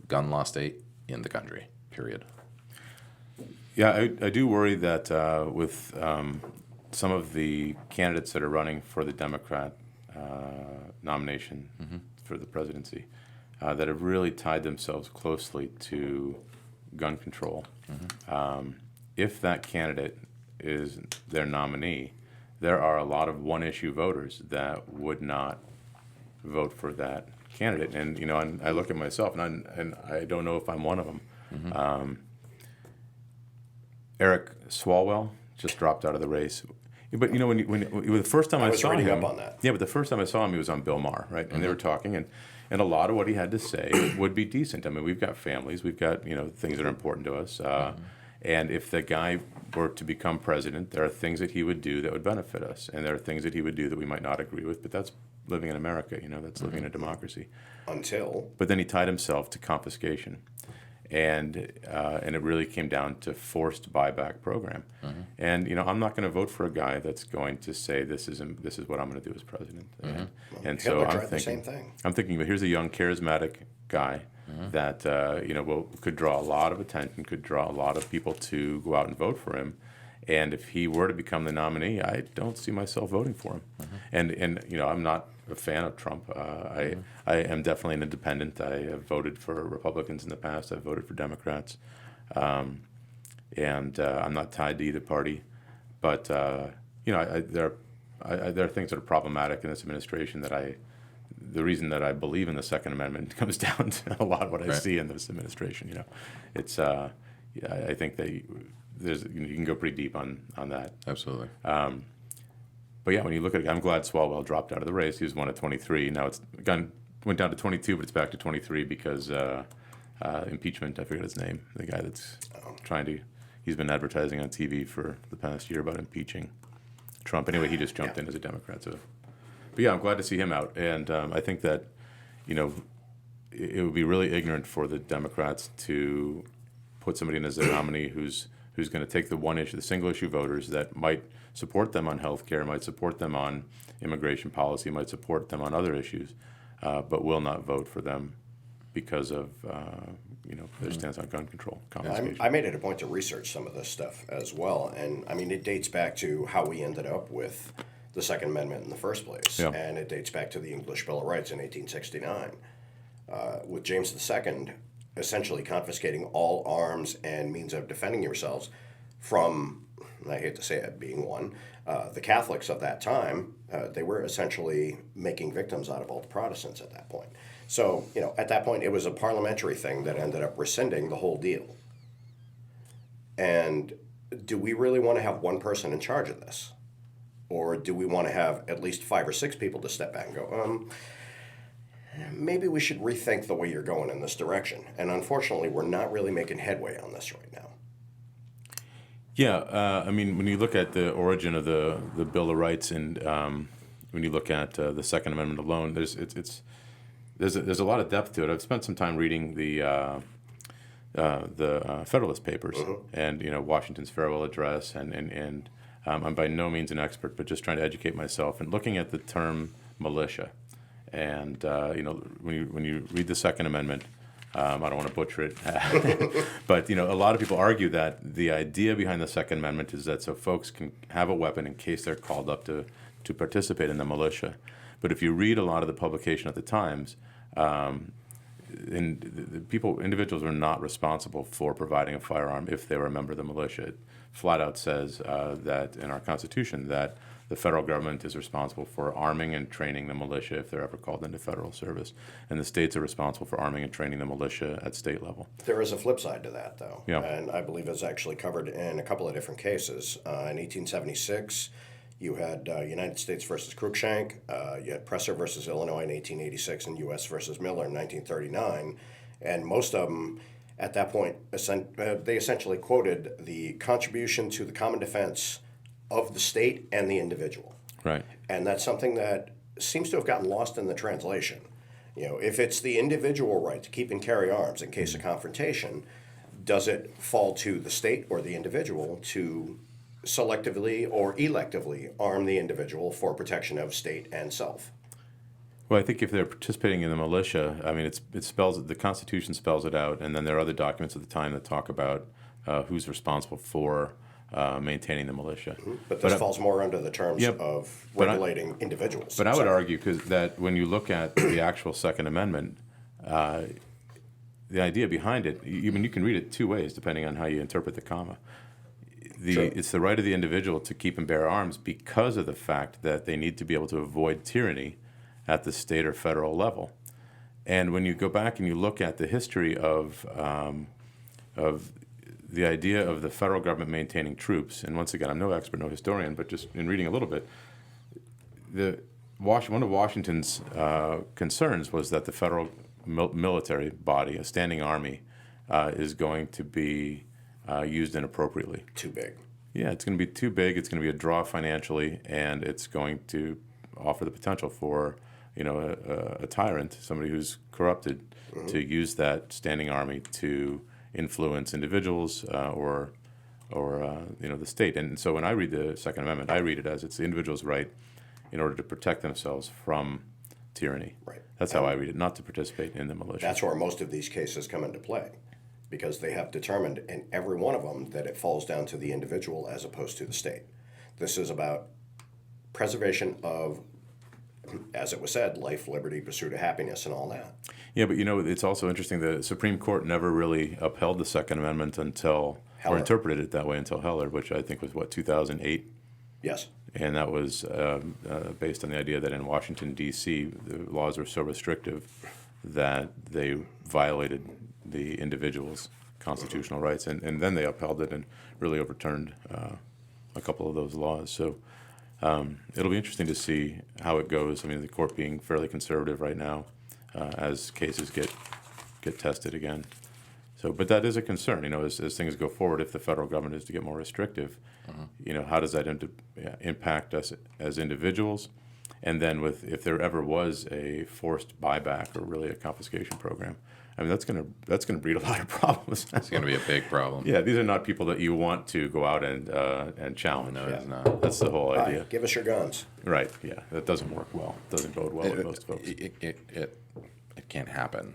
gun law state in the country, period. Yeah, I do worry that with some of the candidates that are running for the Democrat nomination for the presidency that have really tied themselves closely to gun control. If that candidate is their nominee, there are a lot of one-issue voters that would not vote for that candidate. And and I look at myself, and I don't know if I'm one of them. Eric Swalwell just dropped out of the race. But when the first time I was saw reading him, up on that. yeah, but the first time I saw him, he was on Bill Maher, right? And they were talking, and a lot of what he had to say would be decent. I mean, we've got families, we've got things that are important to us, and if the guy were to become president, there are things that he would do that would benefit us, and there are things that he would do that we might not agree with. But that's living in America, that's living in a democracy. Until But then he tied himself to confiscation, and it really came down to forced buyback program. And I'm not going to vote for a guy that's going to say this is what I'm going to do as president. And so Hitler I'm tried the thinking, same thing. I'm thinking, but here's a young, charismatic guy that could draw a lot of attention, could draw a lot of people to go out and vote for him. And if he were to become the nominee, I don't see myself voting for him. And I'm not a fan of Trump. I am definitely an independent. I have voted for Republicans in the past. I've voted for Democrats. And I'm not tied to either party. But, there are things that are problematic in this administration the reason that I believe in the Second Amendment comes down to a lot of what I see in this administration. It's I think that you can go pretty deep on that. Absolutely. But yeah, when you look at it, I'm glad Swalwell dropped out of the race. He was one at 23. Now went down to 22, but it's back to 23 because impeachment. I forget his name. The guy that's he's been advertising on TV for the past year about impeaching Trump. Anyway, he just jumped in as a Democrat. So, but yeah, I'm glad to see him out, and I think that it would be really ignorant for the Democrats to put somebody in as their nominee who's going to take the single issue voters that might support them on health care, might support them on immigration policy, might support them on other issues, but will not vote for them because of their stance on gun control, confiscation. I made it a point to research some of this stuff as well, and I mean it dates back to how we ended up with the Second Amendment in the first place, and it dates back to the English Bill of Rights in 1869, with James II essentially confiscating all arms and means of defending yourselves from, and I hate to say it, being one, the Catholics of that time. They were essentially making victims out of all the Protestants at that point. So, at that point, it was a parliamentary thing that ended up rescinding the whole deal. And do we really want to have one person in charge of this? Or do we want to have at least 5 or 6 people to step back and go, maybe we should rethink the way you're going in this direction? And unfortunately, we're not really making headway on this right now. Yeah, I mean, when you look at the origin of the Bill of Rights, and when you look at the Second Amendment alone, there's a lot of depth to it. I've spent some time reading the Federalist Papers and Washington's Farewell Address, and I'm by no means an expert, but just trying to educate myself and looking at the term militia. And when you read the Second Amendment, I don't want to butcher it, but a lot of people argue that the idea behind the Second Amendment is that so folks can have a weapon in case they're called up to participate in the militia. But if you read a lot of the publication at the Times, individuals are not responsible for providing a firearm if they were a member of the militia. It flat out says that in our Constitution that the federal government is responsible for arming and training the militia if they're ever called into federal service, and the states are responsible for arming and training the militia at state level. There is a flip side to that, though, yeah. And I believe it's actually covered in a couple of different cases. In 1876, you had United States versus Cruikshank, you had Presser versus Illinois in 1886, and U.S. versus Miller in 1939, and most of them at that point, they essentially quoted the contribution to the common defense of the state and the individual. Right. And that's something that seems to have gotten lost in the translation. If it's the individual right to keep and carry arms in case of confrontation, does it fall to the state or the individual to selectively or electively arm the individual for protection of state and self? Well, I think if they're participating in the militia, I mean, the Constitution spells it out, and then there are other documents at the time that talk about who's responsible for maintaining the militia. Mm-hmm. But this falls more under the terms of regulating individuals. But I would argue that when you look at the actual Second Amendment, the idea behind it, you can read it 2 ways depending on how you interpret the comma. It's the right of the individual to keep and bear arms because of the fact that they need to be able to avoid tyranny at the state or federal level. And when you go back and you look at the history of the idea of the federal government maintaining troops, and once again, I'm no expert, no historian, but just in reading a little bit, one of Washington's concerns was that the federal military body, a standing army, is going to be used inappropriately. Too big. Yeah, it's going to be too big. It's going to be a draw financially, and it's going to offer the potential for a tyrant, somebody who's corrupted, to use that standing army to influence individuals or the state. And so when I read the Second Amendment, I read it as it's the individual's right in order to protect themselves from tyranny. Right. That's how I read it, not to participate in the militia. That's where most of these cases come into play. because they have determined in every one of them that it falls down to the individual as opposed to the state. This is about preservation of, as it was said, life, liberty, pursuit of happiness, and all that. Yeah, but it's also interesting the Supreme Court never really upheld the Second Amendment until, Heller. or interpreted it that way until Heller, which I think was, 2008? Yes. And that was based on the idea that in Washington, D.C., the laws were so restrictive that they violated the individual's constitutional rights. And then they upheld it and really overturned a couple of those laws. So it'll be interesting to see how it goes. I mean, the court being fairly conservative right now as cases get tested again. So, but that is a concern, as things go forward, if the federal government is to get more restrictive, how does that impact us as individuals? And then if there ever was a forced buyback or really a confiscation program, I mean, that's gonna breed a lot of problems. It's going to be a big problem. Yeah, these are not people that you want to go out and challenge. No, it's not. That's the whole idea. Give us your guns. Right, yeah, that doesn't work well. Doesn't bode well with most folks. It can't happen.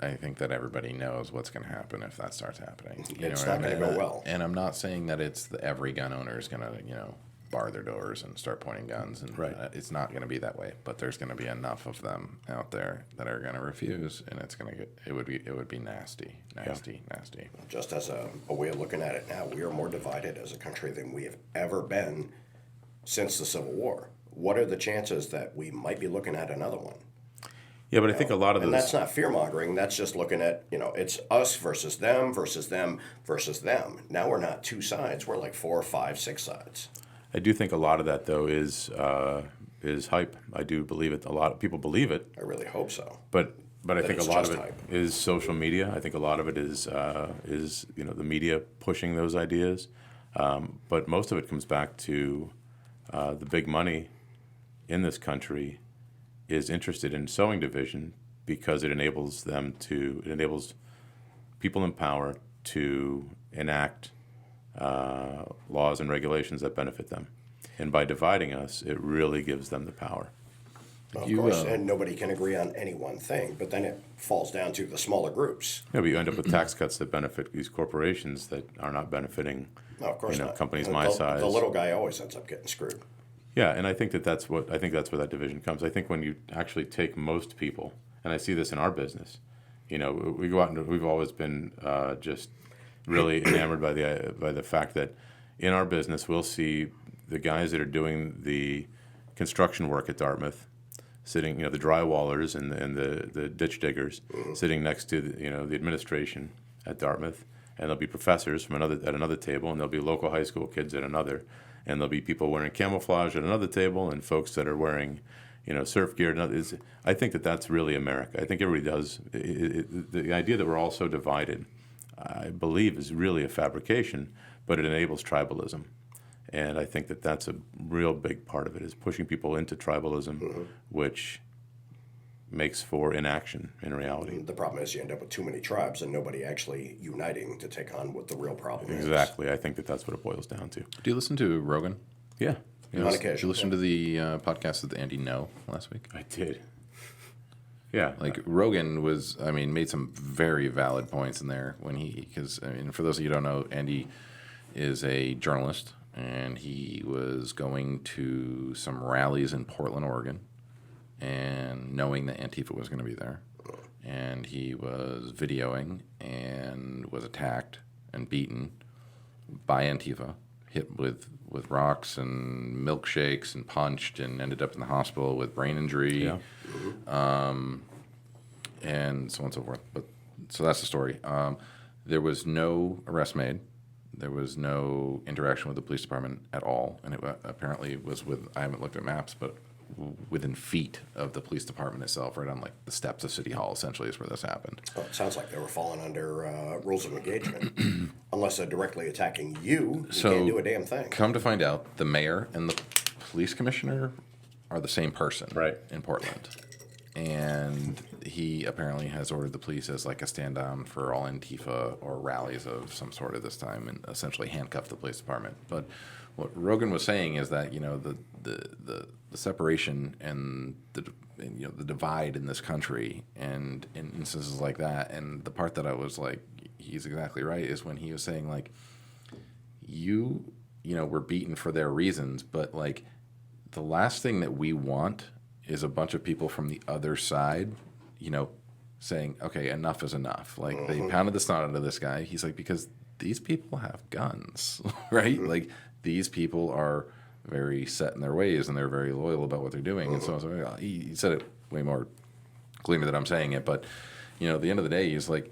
I think that everybody knows what's going to happen if that starts happening. It's not going to go well. And I'm not saying that every gun owner is going to, bar their doors and start pointing guns. And Right. It's not going to be that way. But there's going to be enough of them out there that are going to refuse, and it would be nasty. Just as a way of looking at it now, we are more divided as a country than we have ever been since the Civil War. What are the chances that we might be looking at another one? Yeah, but I think a lot of And those. that's not fear-mongering. That's just looking at, it's us versus them versus them versus them. Now we're not two sides. We're like 4, 5, 6 sides. I do think a lot of that though is hype. I do believe it. A lot of people believe it, I really hope so. but I think a it's lot of just it hype. is social media. I think a lot of it is the media pushing those ideas, but most of it comes back to the big money in this country is interested in sowing division because it enables people in power to enact laws and regulations that benefit them. And by dividing us, it really gives them the power. Of course, and nobody can agree on any one thing, but then it falls down to the smaller groups. Yeah, but you end up with tax cuts that benefit these corporations that are not benefiting No, of course not. companies The- my size. The little guy always ends up getting screwed. Yeah, and I think that's where that division comes. I think when you actually take most people, and I see this in our business, we go out and we've always been just really enamored by the fact that in our business we'll see the guys that are doing the construction work at Dartmouth, sitting, the drywallers and the ditch diggers, sitting next to the administration at Dartmouth, and there'll be professors at another table, and there'll be local high school kids at another. And there'll be people wearing camouflage at another table, and folks that are wearing, surf gear. I think that's really America. I think everybody does. The idea that we're all so divided, I believe, is really a fabrication, but it enables tribalism. And I think that's a real big part of it, is pushing people into tribalism, which makes for inaction in reality. The problem is you end up with too many tribes and nobody actually uniting to take on what the real problem is. Exactly. I think that's what it boils down to. Do you listen to Rogan? Yeah. On occasion. Did you listen to the podcast with Andy No last week? I did. Yeah. Rogan made some very valid points in there because for those of you who don't know, Andy is a journalist, and he was going to some rallies in Portland, Oregon, and knowing that Antifa was going to be there, and he was videoing and was attacked and beaten by Antifa, hit with rocks and milkshakes and punched, and ended up in the hospital with brain injury, Yeah. And so on and so forth. So that's the story. There was no arrest made. There was no interaction with the police department at all, and it apparently was I haven't looked at maps, but within feet of the police department itself, right on the steps of City Hall, essentially, is where this happened. Well, it sounds like they were falling under rules of engagement. Unless they're directly attacking you, you can't do a damn thing. Come to find out, the mayor and the police commissioner are the same person, Right, in Portland. And he apparently has ordered the police as a stand down for all Antifa or rallies of some sort at this time, and essentially handcuffed the police department. But what Rogan was saying is that the separation and the divide in this country, and in instances like that, and the part that I was he's exactly right, is when he was saying, like, you know, were beaten for their reasons, but, like, the last thing that we want is a bunch of people from the other side, you know, saying, okay, enough is enough. Like, they pounded the snot out of this guy. He's like, because these people have guns, right? Like, these people are very set in their ways, and they're very loyal about what they're doing. And so he said it way more cleaner than I'm saying it. But, you know, at the end of the day, he's like,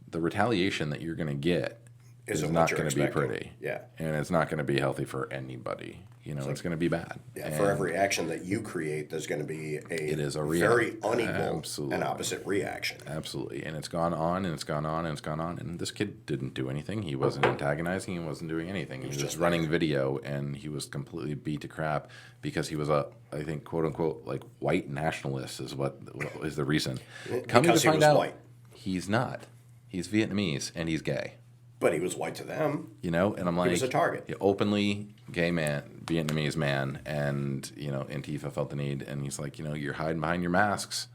the retaliation that you're going to get is not going to be pretty. Yeah. And it's not going to be healthy for anybody. You know, it's going to be bad. Yeah, and for every action that you create, there's going to be it is a very unequal Absolutely. and opposite reaction. Absolutely. And it's gone on, and it's gone on, and it's gone on. And this kid didn't do anything. He wasn't antagonizing. He wasn't doing anything. He was just running video, and he was completely beat to crap because he was a, I think, quote unquote, like, white nationalist is what is the reason. Coming to find out, white. He's not. He's Vietnamese, and he's gay. But he was white to them. You know, and I'm like, he was a target. Openly gay man, Vietnamese man, and, you know, Antifa felt the need, and he's like, you know, you're hiding behind your masks,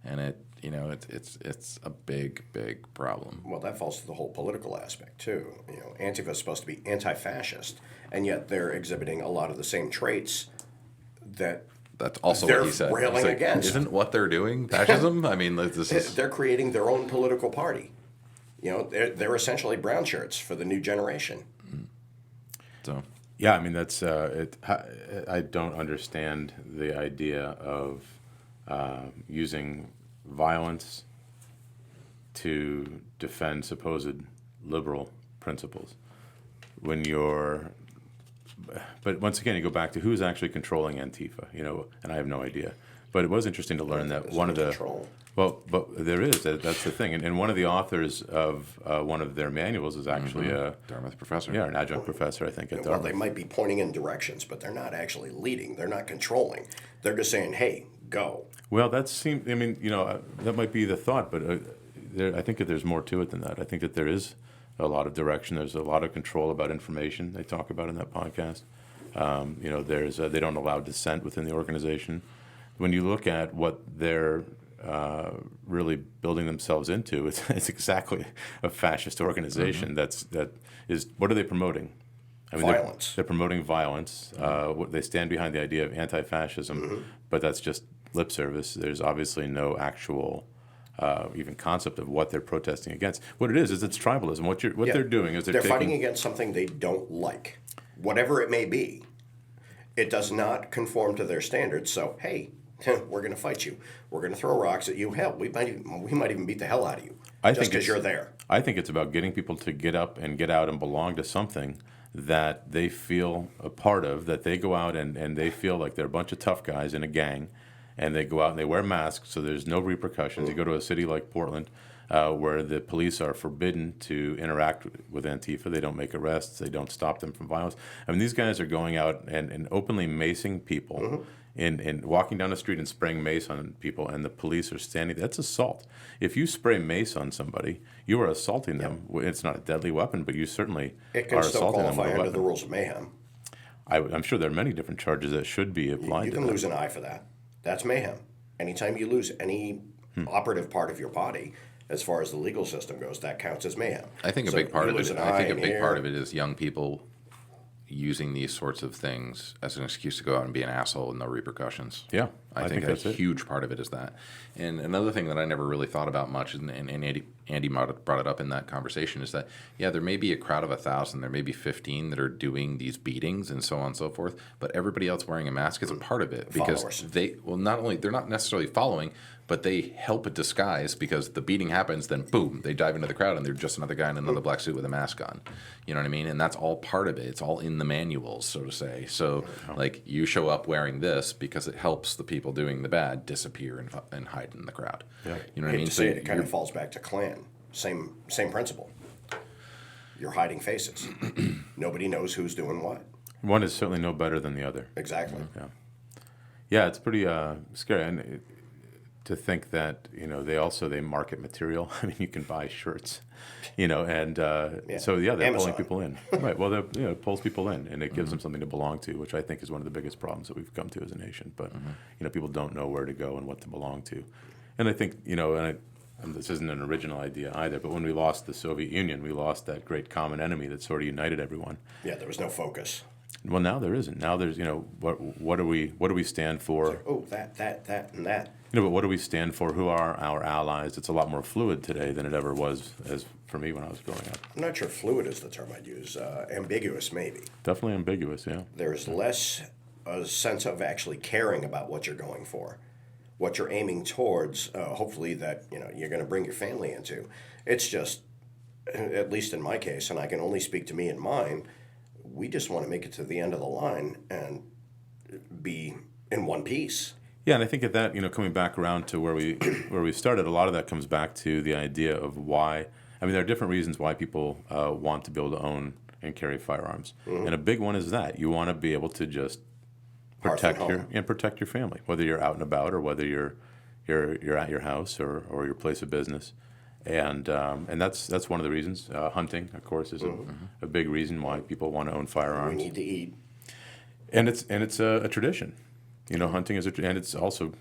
and it, you know, it's a big problem. Well, that falls to the whole political aspect too. You know, Antifa is supposed to be anti-fascist, and yet they're exhibiting a lot of the same traits that. That's also they're what he said. Railing like, against. Isn't what they're doing fascism? I mean, this is. They're creating their own political party. You know, they're essentially brown shirts for the new generation. So. Yeah, I mean, that's I don't understand the idea of using violence to defend supposed liberal principles when you're. But once again, you go back to who's actually controlling Antifa, you know, and I have no idea. But it was interesting to learn that one of the control. Well, but there is. That's the thing. And one of the authors of one of their manuals is actually a Dartmouth professor. Yeah, an adjunct professor, I think, at Well, Dartmouth. they might be pointing in directions, but they're not actually leading. They're not controlling. They're just saying, "Hey, go." Well, that seems. I mean, you know, that might be the thought, but I think that there's more to it than that. I think that there is a lot of direction. There's a lot of control about information they talk about in that podcast. You know, there's they don't allow dissent within the organization. When you look at what they're really building themselves into, it's exactly a fascist organization. That is. What are they promoting? I mean, violence. They're promoting violence. They stand behind the idea of anti-fascism, but that's just lip service. There's obviously no actual even concept of what they're protesting against. What it is it's tribalism. What they're doing is they're fighting against something they don't like, whatever it may be. It does not conform to their standards. So, hey, we're going to fight you. We're going to throw rocks at you. Hell, we might even beat the hell out of you just because you're there. I think it's about getting people to get up and get out and belong to something that they feel a part of, that they go out and they feel like they're a bunch of tough guys in a gang, and they go out and they wear masks so there's no repercussions. You go to a city like Portland where the police are forbidden to interact with Antifa. They don't make arrests. They don't stop them from violence. I mean, these guys are going out and openly macing people and walking down the street and spraying mace on people, and the police are standing. That's assault. If you spray mace on somebody, you are assaulting them. It's not a deadly weapon, but you certainly It can are still assaulting them with qualify a under weapon. the rules of mayhem. I'm sure there are many different charges that should be applied You to can that. lose an eye for that. That's mayhem. Anytime you lose any operative part of your body, as far as the legal system goes, that counts as mayhem. I think a So big part you of lose it. an I think eye a in big here. part of it is young people using these sorts of things as an excuse to go out and be an asshole with no repercussions. Yeah, I think that's a it. huge part of it is that. And another thing that I never really thought about much, and Andy brought it up in that conversation, is that, yeah, there may be a crowd of 1,000, there may be 15 that are doing these beatings and so on and so forth, but everybody else wearing a mask is a part of it. Because Followers. not only, they're not necessarily following, but they help it disguise, because the beating happens, then boom, they dive into the crowd and they're just another guy in another black suit with a mask on. You know what I mean? And that's all part of it. It's all in the manuals, so to say. So, like, you show up wearing this because it helps the people doing the bad disappear and hide in the crowd. Yeah. You know what I mean? To say it kind of falls back to Klan. Same principle. You're hiding faces. Nobody knows who's doing what. One is certainly no better than the other. Exactly. Yeah, it's pretty scary. And to think that, you know, they market material. I mean, you can buy shirts, you know, and so they're Amazon. pulling people in. Right. Well, it pulls people in, and it gives them something to belong to, which I think is one of the biggest problems that we've come to as a nation. But you know, people don't know where to go and what to belong to, and I think, you know, and and this isn't an original idea either, but when we lost the Soviet Union, we lost that great common enemy that sort of united everyone. Yeah, there was no focus. Well, now there isn't. Now there's, what do we stand for? Oh, that, and that. But what do we stand for? Who are our allies? It's a lot more fluid today than it ever was, as for me when I was growing up. I'm not sure fluid is the term I'd use. Ambiguous, maybe. Definitely ambiguous, yeah. There's less a sense of actually caring about what you're going for, what you're aiming towards. Hopefully that you're going to bring your family into. It's just, at least in my case, and I can only speak to me and mine. We just want to make it to the end of the line and be in one piece. Yeah, and I think at that, coming back around to where we started, a lot of that comes back to the idea of why. I mean, there are different reasons why people want to be able to own and carry firearms, and a big one is that you want to be able to just protect your family, whether you're out and about or whether you're at your house or your place of business, and that's one of the reasons. Hunting, of course, is a big reason why people want to own firearms. We need to eat, and it's a tradition. Hunting is and it's also,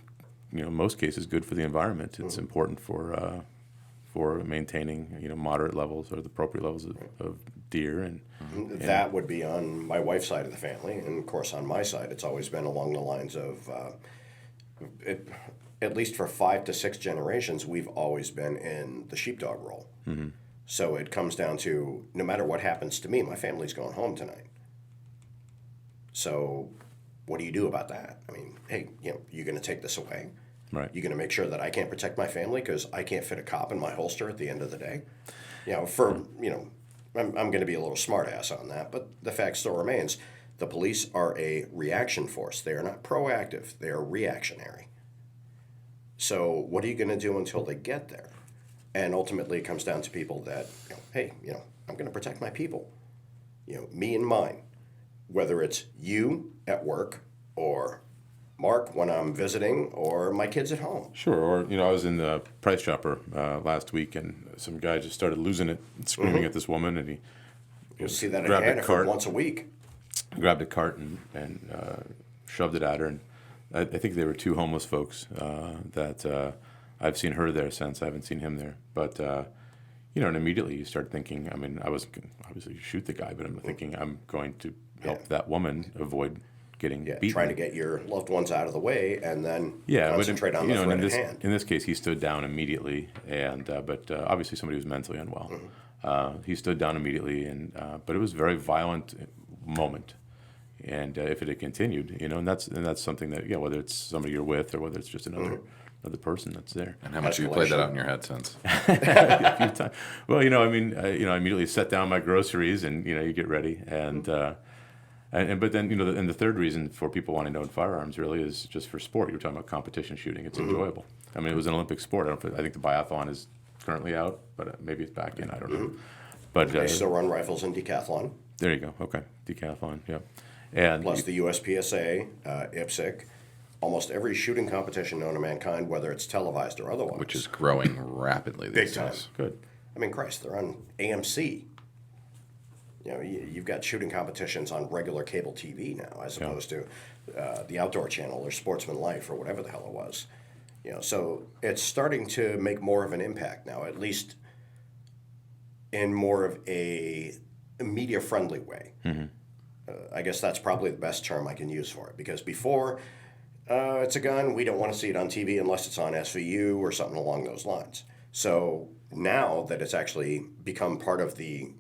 in most cases, good for the environment. It's important for maintaining, moderate levels or the appropriate levels of deer and that would be on my wife's side of the family, and of course on my side, it's always been along the lines of, at least for 5 to 6 generations, we've always been in the sheepdog role. So it comes down to no matter what happens to me, my family's going home tonight. So what do you do about that? I mean, hey, you're going to take this away. Right. You're going to make sure that I can't protect my family because I can't fit a cop in my holster at the end of the day. I'm going to be a little smart-ass on that, but the fact still remains, the police are a reaction force. They are not proactive. They are reactionary. So what are you going to do until they get there? And ultimately it comes down to people that, hey, I'm going to protect my people, me and mine, whether it's you at work or Mark when I'm visiting or my kids at home. Sure. Or, I was in the Price Chopper last week, and some guy just started losing it, screaming at this woman, and he You'll see that grabbed in a cart once a week. Grabbed a cart and shoved it at her. And I think they were 2 homeless folks that I've seen her there since. I haven't seen him there. But, and immediately you start thinking, I mean, I wasn't going to obviously shoot the guy, but I'm thinking I'm going to help that woman avoid getting beaten. Trying to get your loved ones out of the way and then concentrate on the threat at hand. In this case, he stood down immediately, and but obviously somebody was mentally unwell. He stood down immediately, and but it was a very violent moment. And if it had continued, and that's something that whether it's somebody you're with or whether it's just another person that's there. And how much have you played that out in your head since? A few times. Well, I immediately set down my groceries and you get ready but then and the third reason for people wanting to own firearms really is just for sport. You were talking about competition shooting; it's enjoyable. I mean, it was an Olympic sport. I think the biathlon is currently out, but maybe it's back in. I don't know. But they still run rifles in decathlon. There you go. Okay, decathlon. Yeah, and plus the USPSA, IPSC, almost every shooting competition known to mankind, whether it's televised or otherwise, which is growing rapidly these big time. days. Good. I mean, Christ, they're on AMC. You've got shooting competitions on regular cable TV now, as opposed to the Outdoor Channel or Sportsman Life or whatever the hell it was. So it's starting to make more of an impact now, at least in more of a media-friendly way. I guess that's probably the best term I can use for it, because before, it's a gun, we don't want to see it on TV unless it's on SVU or something along those lines. So now that it's actually become part of the,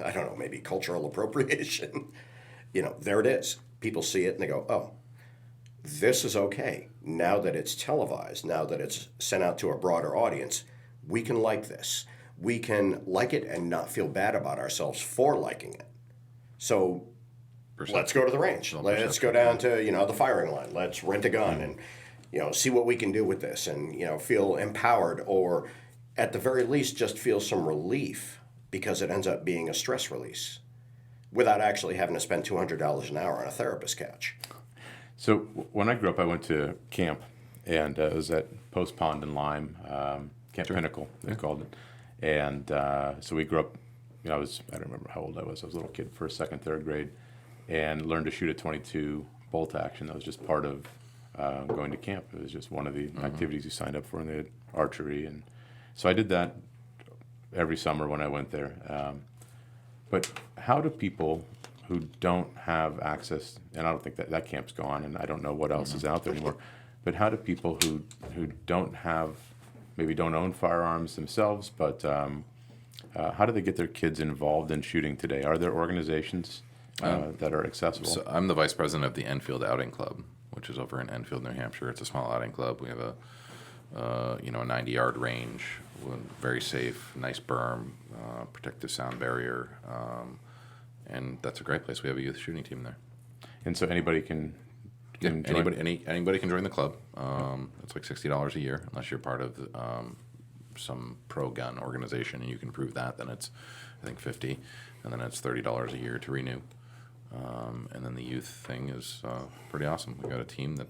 I don't know, maybe cultural appropriation, there it is. People see it and they go, oh, this is okay. Now that it's televised, now that it's sent out to a broader audience, we can like this. We can like it and not feel bad about ourselves for liking it. So let's go to the range. Let's go down to, the firing line. Let's rent a gun and, see what we can do with this and, feel empowered, or at the very least just feel some relief, because it ends up being a stress release without actually having to spend $200 an hour on a therapist couch. So when I grew up, I went to camp, and it was at Post Pond and Lime, Camp Pinnacle, they called it. And so we grew up, I don't remember how old I was. I was a little kid, first, second, third grade, and learned to shoot a .22 bolt action. That was just part of going to camp. It was just one of the activities you signed up for, and they had archery, and so I did that every summer when I went there. But how do people who don't have access, and I don't think that camp's gone, and I don't know what else is out there anymore, but how do people who don't have, maybe don't own firearms themselves, but how do they get their kids involved in shooting today? Are there organizations that are accessible? So I'm the vice president of the Enfield Outing Club, which is over in Enfield, New Hampshire. It's a small outing club. We have a 90-yard range, very safe, nice berm, protective sound barrier, and that's a great place. We have a youth shooting team there. And so anybody can join? Anybody can join the club. It's like $60 a year, unless you're part of some pro-gun organization, and you can prove that. Then it's, I think, $50, and then it's $30 a year to renew. And then the youth thing is pretty awesome. We got a team that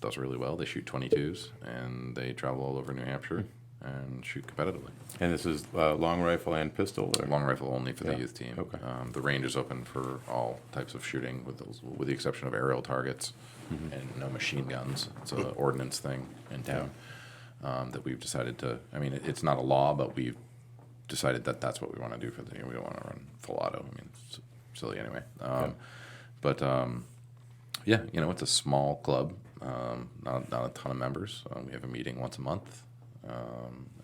does really well. They shoot 22s, and they travel all over New Hampshire and shoot competitively. And this is long rifle and pistol? Or? Long rifle only for the youth team. Okay. The range is open for all types of shooting, with the exception of aerial targets and no machine guns. It's an ordnance thing in town that we've decided to. I mean, it's not a law, but we've decided that that's what we want to do for the year. We don't want to run full auto. I mean, it's silly anyway. But it's a small club. Not a ton of members. We have a meeting once a month.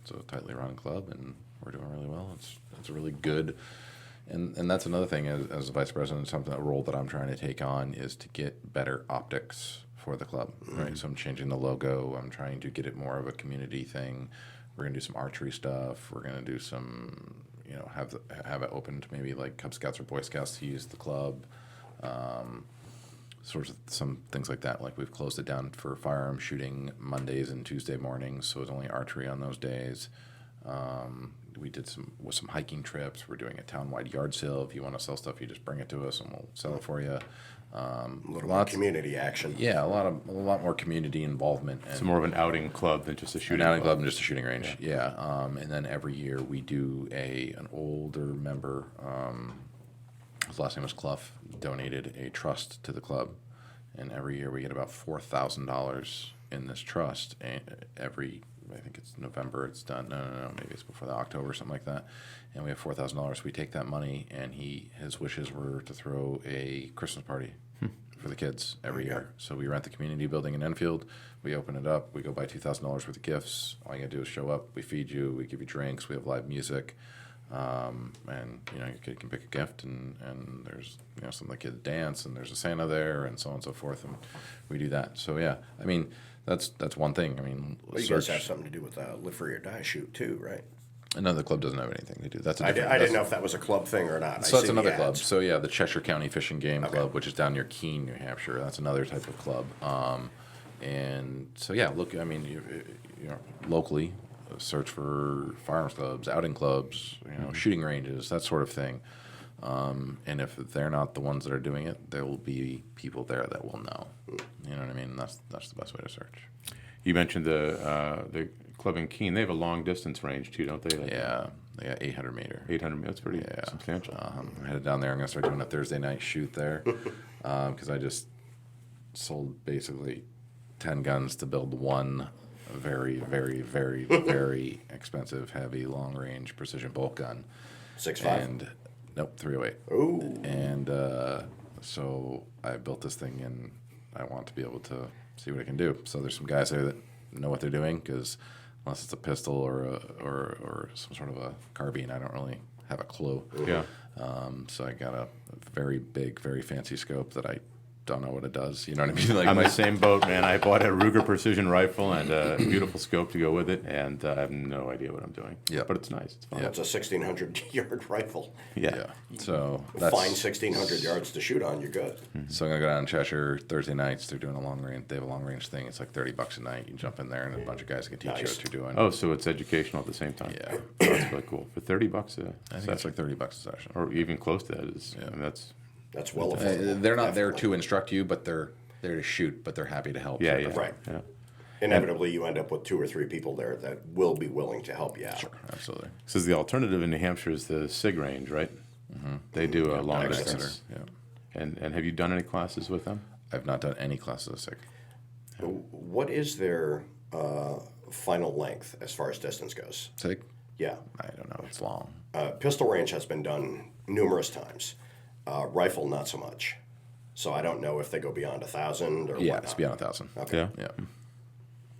It's a tightly run club, and we're doing really well. It's really good, and that's another thing as a vice president. A role that I'm trying to take on is to get better optics for the club. Right, so I'm changing the logo. I'm trying to get it more of a community thing. We're gonna do some archery stuff. We're gonna do some, have it open to maybe like Cub Scouts or Boy Scouts to use the club. Sorts of some things like that. Like we've closed it down for firearms shooting Mondays and Tuesday mornings, so it's only archery on those days. We did some hiking trips. We're doing a town-wide yard sale. If you want to sell stuff, you just bring it to us and we'll sell it for you. A little more community action. Yeah, a lot more community involvement. And it's more of an outing club than just a shooting outing club and just a shooting range. Yeah. And then every year we do an older member. His last name was Clough, donated a trust to the club, and every year we get about $4,000 in this trust. And I think it's November it's done. No, maybe it's before the October or something like that. And we have $4,000. We take that money, and his wishes were to throw a Christmas party for the kids every year. So we rent the community building in Enfield. We open it up. We go buy $2,000 worth of gifts. All you gotta do is show up. We feed you. We give you drinks. We have live music. And your kid can pick a gift, and there's some of the kids dance, and there's a Santa there, and so on and so forth, and we do that. So yeah, I mean that's one thing. I mean, you guys have something to do with Live Free or Die shoot too, right? No, the club doesn't have anything to do. That's I didn't know if that was a club thing or not. So that's another club. So yeah, the Cheshire County Fish and Game Club, which is down near Keene, New Hampshire. That's another type of club. And so yeah, look, I mean, locally. Search for firearms clubs, outing clubs, shooting ranges, that sort of thing. And if they're not the ones that are doing it, there will be people there that will know. You know what I mean? That's the best way to search. You mentioned the club in Keene. They have a long distance range too, don't they? Yeah, they got 800 meter. 800 meters. That's pretty substantial. I'm headed down there. I'm gonna start doing a Thursday night shoot there because I just sold basically 10 guns to build one very, very, very, very expensive, heavy, long-range precision bolt gun. 6.5? And nope, 308. Ooh. And so I built this thing, and I want to be able to see what I can do. So there's some guys there that know what they're doing, because unless it's a pistol or some sort of a carbine, I don't really have a clue. Yeah. So I got a very big, very fancy scope that I don't know what it does. You know what I mean? Like I'm the same boat, man. I bought a Ruger precision rifle and a beautiful scope to go with it, and I have no idea what I'm doing. Yeah, but it's nice. It's fun. Yeah, it's a 1,600-yard rifle. Yeah. So that's fine. 1,600 yards to shoot on. You're good. So I'm gonna go down to Cheshire Thursday nights. They're doing a long range. They have a long range thing. It's like $30 a night. You jump in there, and a bunch of guys can teach you what you're doing. Oh, so it's educational at the same time. Yeah, that's really cool. For $30 I think it's like $30 a session, or even close to that. I mean, that's well affordable. They're not there to instruct you, but they're there to shoot. But they're happy to help. Yeah, right. Yeah. Inevitably, you end up with 2 or 3 people there that will be willing to help you out. Sure, absolutely. So the alternative in New Hampshire is the SIG range, right? Mm-hmm. They do a long distance. Yeah. And have you done any classes with them? I've not done any classes of SIG. What is their final length as far as distance goes. SIG? Yeah. I don't know. It's long. Pistol range has been done numerous times. Rifle, not so much. So I don't know if they go beyond 1,000 or Yeah, whatnot. it's beyond 1,000. Okay. Yeah. Yeah.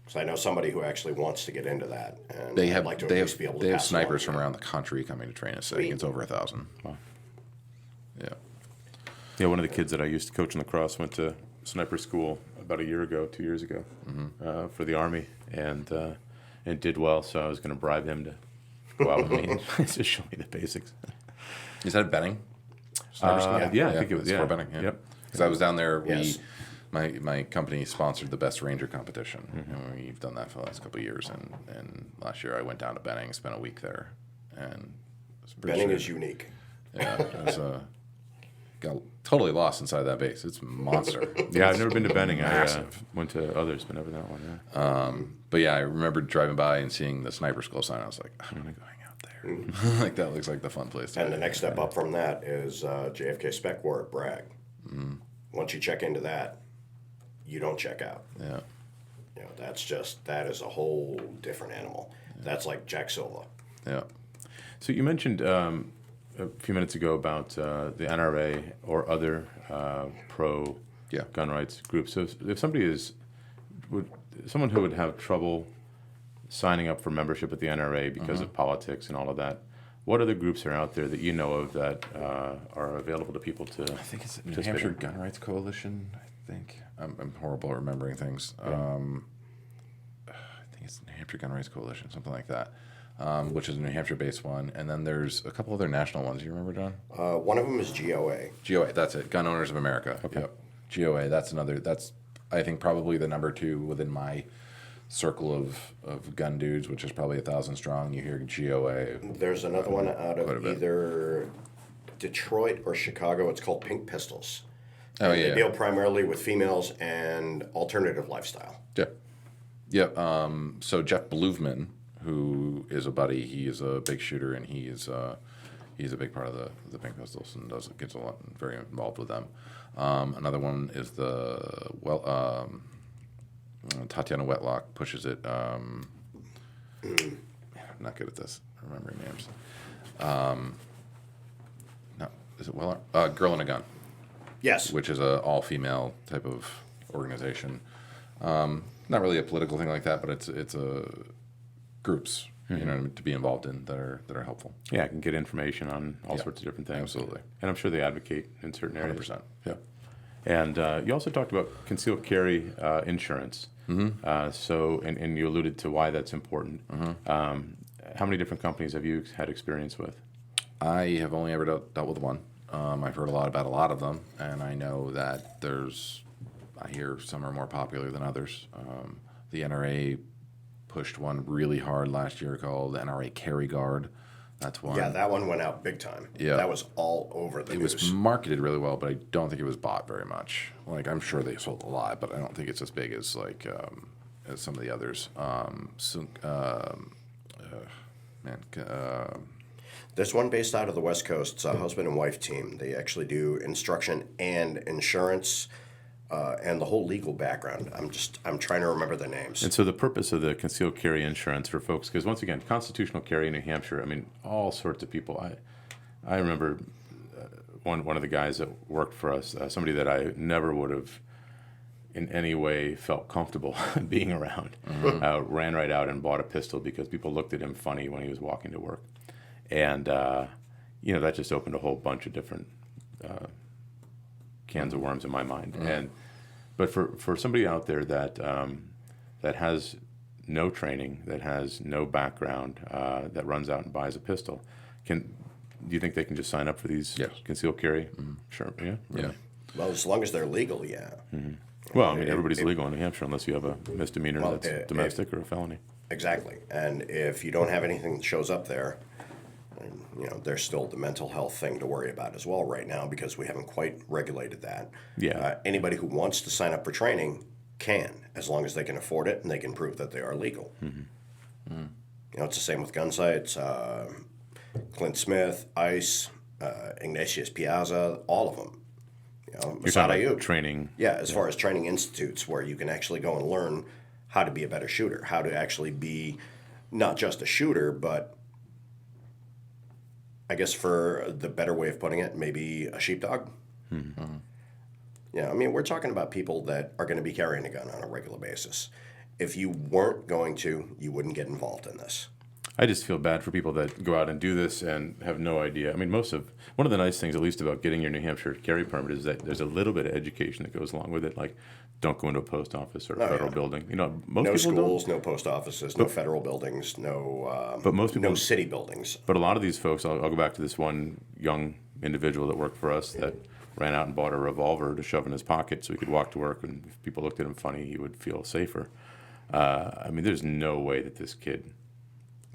So I know somebody who actually wants to get into that, and They I'd have like to they at have least be able to they have pass along snipers to from them. around the country coming to train at SIG. Sweet. It's over 1,000. Wow. Yeah. Yeah, one of the kids that I used to coach in lacrosse went to sniper school about 2 years ago, for the Army, and did well. So I was going to bribe him to go out with me and just show me the basics. Is that Benning? Sniper school? Yeah, I think it was. it's Yeah, Fort Benning. Yeah. Yep. Because I was down there. Yes. My company sponsored the Best Ranger competition, and we've done that for the last couple of years. And last year I went down to Benning, spent a week there, and it was pretty Benning sweet. is unique. Yeah, it was, got totally lost inside that base. It's a monster. Yeah, I've never been to Benning. Massive. I went to others, but never that one. Yeah. But yeah, I remember driving by and seeing the sniper school sign. I was like, I'm going out there. Like, that looks like the fun place to And be. the next step up from that is JFK Spec War at Bragg. Once you check into that, you don't check out. Yeah. You know, that is a whole different animal. That's like Jack Silva. Yeah. So you mentioned a few minutes ago about the NRA or other pro Yeah. gun rights groups. So if somebody someone who would have trouble signing up for membership at the NRA because of politics and all of that, what other groups are out there that you know of that are available to people to? I think it's New participate Hampshire in? Gun Rights Coalition, I think. I'm horrible at remembering things. I think it's New Hampshire Gun Rights Coalition, something like that, which is a New Hampshire-based one. And then there's a couple other national ones. You remember, John? One of them is GOA. GOA, that's it. Gun Owners of America. Okay. Yep. GOA, that's, I think, probably the number 2 within my circle of gun dudes, which is probably 1,000 strong. You hear GOA. There's another one out quite a of bit. either Detroit or Chicago. It's called Pink Pistols. Oh, They yeah. deal primarily with females and alternative lifestyle. Yeah. Yep. So Jeff Bluevman, who is a buddy, he is a big shooter, and he's a big part of the Pink Pistols and gets a lot very involved with them. Another one is Tatiana Wetlock pushes it. Man, I'm not good at this, remembering names. No, is it Girl in a Gun? Yes. Which is a all-female type of organization. Not really a political thing like that, but it's a groups to be involved in that are helpful. Yeah, I can get information on all sorts of different things. Absolutely. And I'm sure they advocate in certain areas. 100%. Yeah. And you also talked about concealed carry insurance. So, and you alluded to why that's important. How many different companies have you had experience with? I have only ever dealt with one. I've heard about a lot of them, and I know that I hear some are more popular than others. The NRA pushed one really hard last year called NRA Carry Guard. That's one. Yeah, that one went out big time. Yeah. That was all over the news. It was marketed really well, but I don't think it was bought very much. Like, I'm sure they sold a lot, but I don't think it's as big as as some of the others. This one based out of the West Coast. It's a husband and wife team. They actually do instruction and insurance and the whole legal background. I'm trying to remember the names. And so the purpose of the concealed carry insurance for folks, because once again, constitutional carry in New Hampshire, I mean, all sorts of people. I remember one of the guys that worked for us, somebody that I never would have in any way felt comfortable being around, ran right out and bought a pistol because people looked at him funny when he was walking to work. And, that just opened a whole bunch of different cans of worms in my mind. But for somebody out there that has no training, that has no background, that runs out and buys a pistol, do you think they can just sign up for these Yes. concealed carry? Sure, yeah. Really? Yeah. Well, as long as they're legal, yeah. Well, I mean, everybody's legal in New Hampshire unless you have a misdemeanor Well, that's domestic or a felony. Exactly. And if you don't have anything that shows up there, there's still the mental health thing to worry about as well right now because we haven't quite regulated that. Yeah. Anybody who wants to sign up for training can, as long as they can afford it and they can prove that they are legal. It's the same with gun sites. Clint Smith, ICE, Ignatius Piazza, all of them. You're Masada talking Ayub. about training. Yeah, as far as training institutes where you can actually go and learn how to be a better shooter, how to actually be not just a shooter, but I guess for the better way of putting it, maybe a sheepdog. Mm-hmm. Yeah, I mean, we're talking about people that are going to be carrying a gun on a regular basis. If you weren't going to, you wouldn't get involved in this. I just feel bad for people that go out and do this and have no idea. I mean, one of the nice things, at least about getting your New Hampshire carry permit, is that there's a little bit of education that goes along with it. Like, don't go into a post office or a federal building. You know, most No people schools, don't. no post offices, no federal buildings, no. But most people, no city buildings. But a lot of these folks, I'll go back to this one young individual that worked for us that ran out and bought a revolver to shove in his pocket so he could walk to work, and if people looked at him funny, he would feel safer. I mean, there's no way that this kid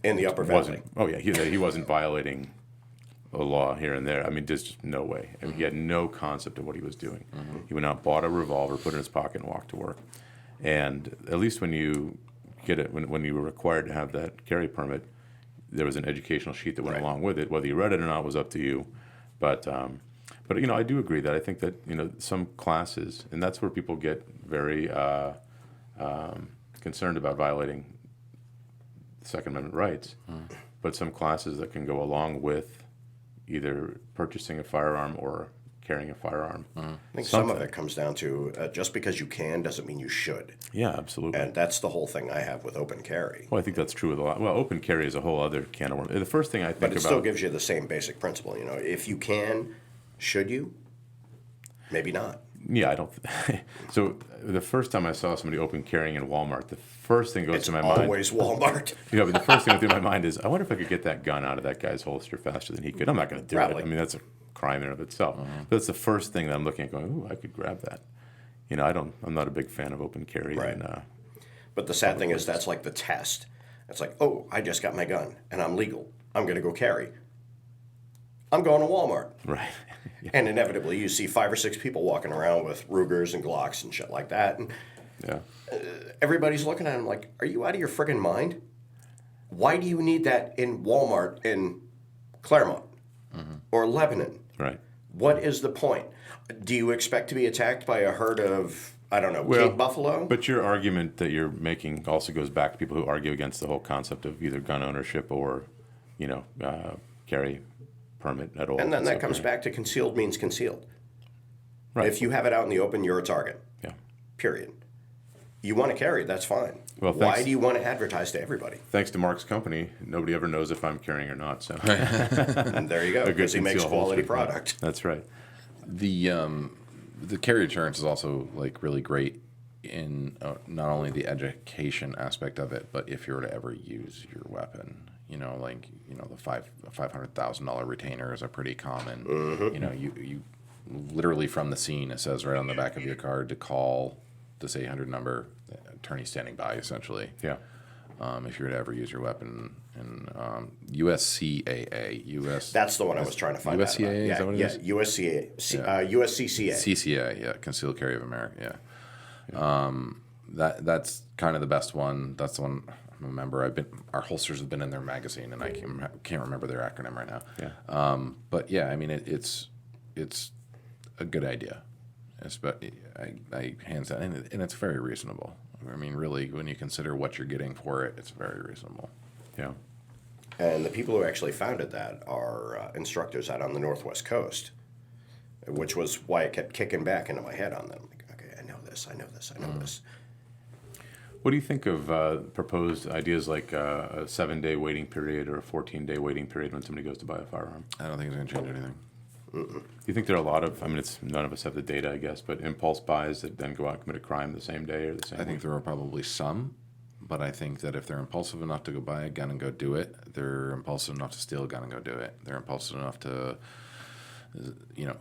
In the Upper Valley. he wasn't violating a law here and there. I mean, there's just no way. I mean, he had no concept of what he was doing. Mm-hmm. He went out, bought a revolver, put it in his pocket, and walked to work. And at least when you get it, when you were required to have that carry permit, there was an educational sheet that went along with it. Whether you read it or not was up to you. But you know, I do agree that I think that, you know, some classes, and that's where people get very concerned about violating Second Amendment rights, but some classes that can go along with either purchasing a firearm or carrying a firearm. I think some of it comes down to just because you can doesn't mean you should. Yeah, absolutely. And that's the whole thing I have with open carry. Well, I think that's true with a lot. Well, open carry is a whole other can of worms. The first thing I think about... But it still gives you the same basic principle. You know, if you can, should you? Maybe not. Yeah, I don't... So the first time I saw somebody open carrying in Walmart, the first thing that goes to my mind... It's always Walmart. You know, but the first thing that goes through my mind is, I wonder if I could get that gun out of that guy's holster faster than he could. I'm not going to do Probably. it. I mean, that's a crime in and of itself. But it's the first thing that I'm looking at going, ooh, I could grab that. You know, I'm not a big fan of open carry. Right. And, But the sad thing is that's like the test. It's like, oh, I just got my gun and I'm legal. I'm going to go carry. I'm going to Walmart. right. And inevitably you see 5 or 6 people walking around with Rugers and Glocks and shit like that. And Yeah. everybody's looking at them like, are you out of your friggin' mind? Why do you need that in Walmart in Claremont or Lebanon? Right. What is the point? Do you expect to be attacked by a herd of, I don't know, Cape buffalo? But your argument that you're making also goes back to people who argue against the whole concept of either gun ownership or, you know, carry permit at all. And then that comes back to concealed means concealed. Right. If you have it out in the open, you're a target. Yeah. Period. You want to carry it, that's fine. Well, why do you want to advertise to everybody? Thanks to Mark's company, nobody ever knows if I'm carrying or not. So And there you go, because he makes quality product. That's right. The carry insurance is also like really great in not only the education aspect of it, but if you were to ever use your weapon, you know, like, you know, the $500,000 retainers are pretty common. You know, you literally from the scene, it says right on the back of your card to call this 800 number, attorney standing by, essentially. Yeah. If you were to ever use your weapon. And USCAA, That's the one I was trying to find out about. USCAA, is that what it is? USCCA. CCA, yeah, Concealed Carry of America, yeah. That's kind of the best one. That's the one I'm a member. Our holsters have been in their magazine, and I can't remember their acronym right now. Yeah. But yeah, I mean, it's a good idea. I hands down, and it's very reasonable. I mean, really, when you consider what you're getting for it, it's very reasonable. Yeah. And the people who actually founded that are instructors out on the Northwest Coast, which was why it kept kicking back into my head on them. Like, okay, I know this. What do you think of proposed ideas like a 7-day waiting period or a 14-day waiting period when somebody goes to buy a firearm? I don't think it's going to change anything. Do you think there are a lot of, I mean, none of us have the data, I guess, but impulse buys that then go out and commit a crime the same day or the same I think week? there are probably some, but I think that if they're impulsive enough to go buy a gun and go do it, they're impulsive enough to steal a gun and go do it. They're impulsive enough to, you know,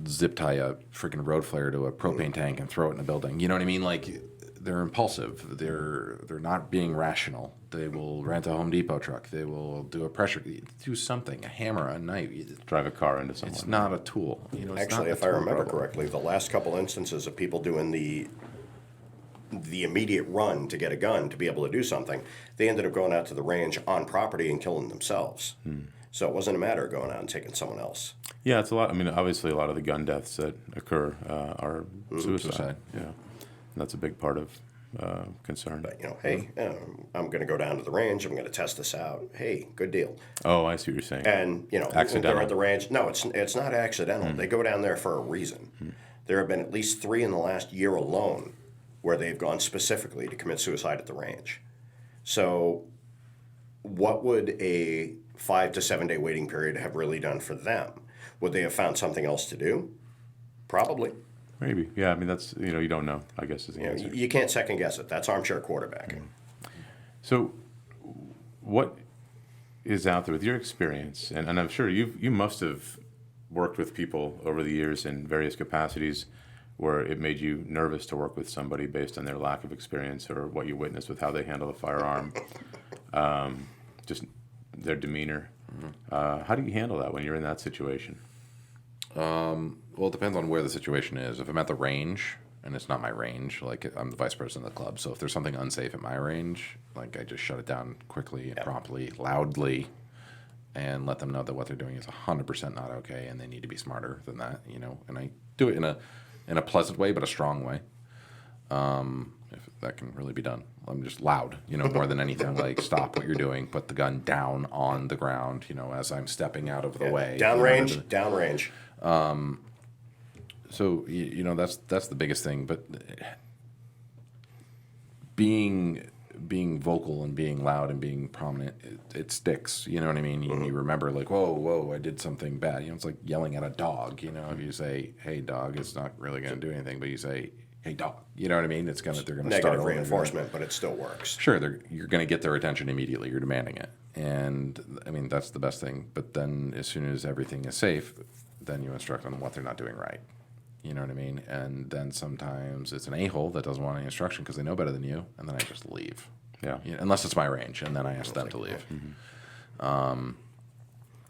zip tie a freaking road flare to a propane tank and throw it in a building. You know what I mean? Like, they're impulsive. They're not being rational. They will rent a Home Depot truck. They will do do something, a hammer, a knife. Drive a car into someone. It's not a tool. You know, it's Actually, not if a I tool remember problem. correctly, the last couple instances of people doing the immediate run to get a gun to be able to do something, they ended up going out to the range on property and killing themselves. So it wasn't a matter of going out and taking someone else. Yeah, it's a lot. I mean, obviously, a lot of the gun deaths that occur are suicide. Suicide. Yeah, and that's a big part of concern. But, hey, I'm going to go down to the range. I'm going to test this out. Hey, good deal. Oh, I see what you're saying. And, Accidental. they're at the range. No, it's not accidental. They go down there for a reason. There have been at least 3 in the last year alone where they've gone specifically to commit suicide at the range. So what would a 5 to 7 day waiting period have really done for them? Would they have found something else to do? Probably. Maybe. Yeah, I mean, that's, you don't know, I guess, is the answer. You can't second guess it. That's armchair quarterbacking. So what is out there with your experience, and I'm sure you must have worked with people over the years in various capacities where it made you nervous to work with somebody based on their lack of experience or what you witnessed with how they handle a firearm, just their demeanor. How do you handle that when you're in that situation? Well, it depends on where the situation is. If I'm at the range and it's not my range, like I'm the vice president of the club, so if there's something unsafe at my range, like I just shut it down quickly and promptly, loudly, and let them know that what they're doing is 100% not okay, and they need to be smarter than that. And I do it in a pleasant way, but a strong way. If that can really be done, I'm just loud, more than anything. Like, stop what you're doing, put the gun down on the ground, as I'm stepping out of the way. Downrange. So that's the biggest thing. But being vocal and being loud and being prominent, it sticks. You know what I mean? You remember, like, whoa, I did something bad. It's like yelling at a dog. If you say, "Hey, dog," it's not really going to do anything. But you say, "Hey, dog," you know what I mean? They're going to start negative reinforcement, but it still works. Sure, you're going to get their attention immediately. You're demanding it, and I mean that's the best thing. But then, as soon as everything is safe, then you instruct them what they're not doing right. You know what I mean? And then sometimes it's an a-hole that doesn't want any instruction because they know better than you, and then I just leave. Yeah. Unless it's my range, and then I ask them to leave.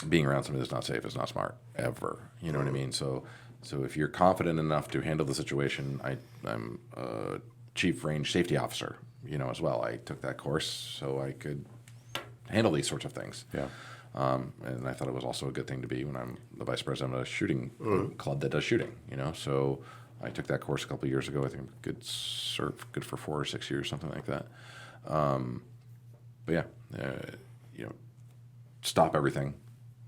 Being around somebody that's not safe is not smart, ever. You know what I mean? So if you're confident enough to handle the situation, I'm a chief range safety officer, as well. I took that course so I could handle these sorts of things. Yeah. And I thought it was also a good thing to be when I'm the vice president of a shooting club that does shooting, So I took that course a couple of years ago. I think good for 4 or 6 years, something like that. But yeah, stop everything,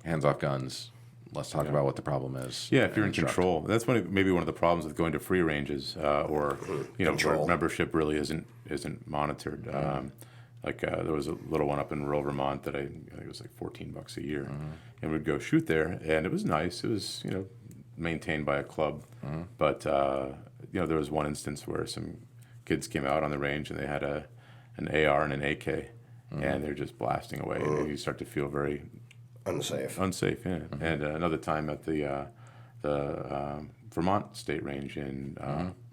hands off guns. Let's talk about what the problem is. Yeah, if you're in control. That's maybe one of the problems with going to free ranges, or where membership really isn't monitored. There was a little one up in rural Vermont that I think it was like $14 a year, and we'd go shoot there, and it was nice. It was maintained by a club, but there was one instance where some kids came out on the range and they had an AR and an AK, and they're just blasting away, and you start to feel very unsafe. Yeah. And another time at the Vermont State Range in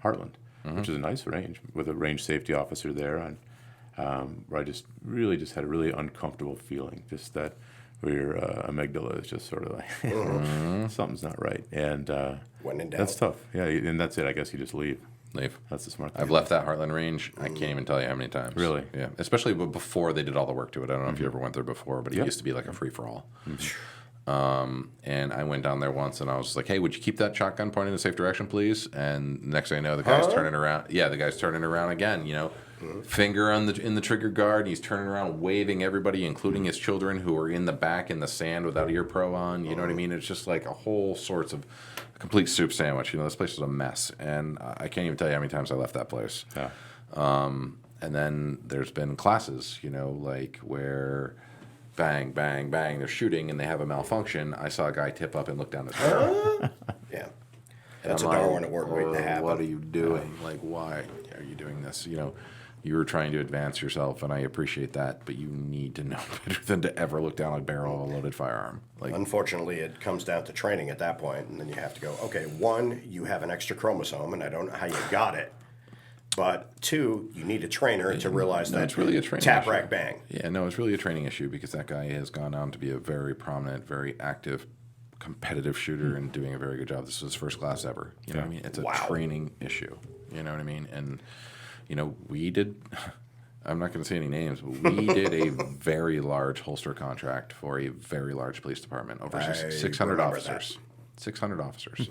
Heartland, which is a nice range with a range safety officer there, and where I just had a really uncomfortable feeling, just that your amygdala is just sort of like something's not right, and when in doubt, that's tough. Yeah, and that's it. I guess you just leave. That's the smart thing. I've left that Heartland range. I can't even tell you how many times. Really? Yeah. Especially before they did all the work to it. I don't know if you ever went there before, but it used to be like a free-for-all. And I went down there once, and I was like, "Hey, would you keep that shotgun pointed in the safe direction, please?" And next thing I know, the guy's turning around. Yeah, the guy's turning around again. Finger in the trigger guard. And he's turning around, waving everybody, including his children, who are in the back in the sand without ear pro on. You know what I mean? It's just like a whole sorts of complete soup sandwich. This place is a mess, and I can't even tell you how many times I left that place. Yeah. And then there's been classes, like where bang, bang, bang, they're shooting and they have a malfunction. I saw a guy tip up and look down his barrel. Yeah. That's a Darwin Award waiting to happen. What are you doing? Like, why are you doing this? You were trying to advance yourself, and I appreciate that, but you need to know better than to ever look down a barrel of a loaded firearm. Unfortunately, it comes down to training at that point, and then you have to go, okay, 1, you have an extra chromosome, and I don't know how you got it. But 2, you need a trainer to realize that it's really a training tap, issue. rack, bang. Yeah, no, it's really a training issue because that guy has gone on to be a very prominent, very active, competitive shooter and doing a very good job. This was his first class ever. You know what I mean? It's a training issue. You know what I mean? And we did, I'm not going to say any names, but we did a very large holster contract for a very large police department, over 600 officers. 600 officers.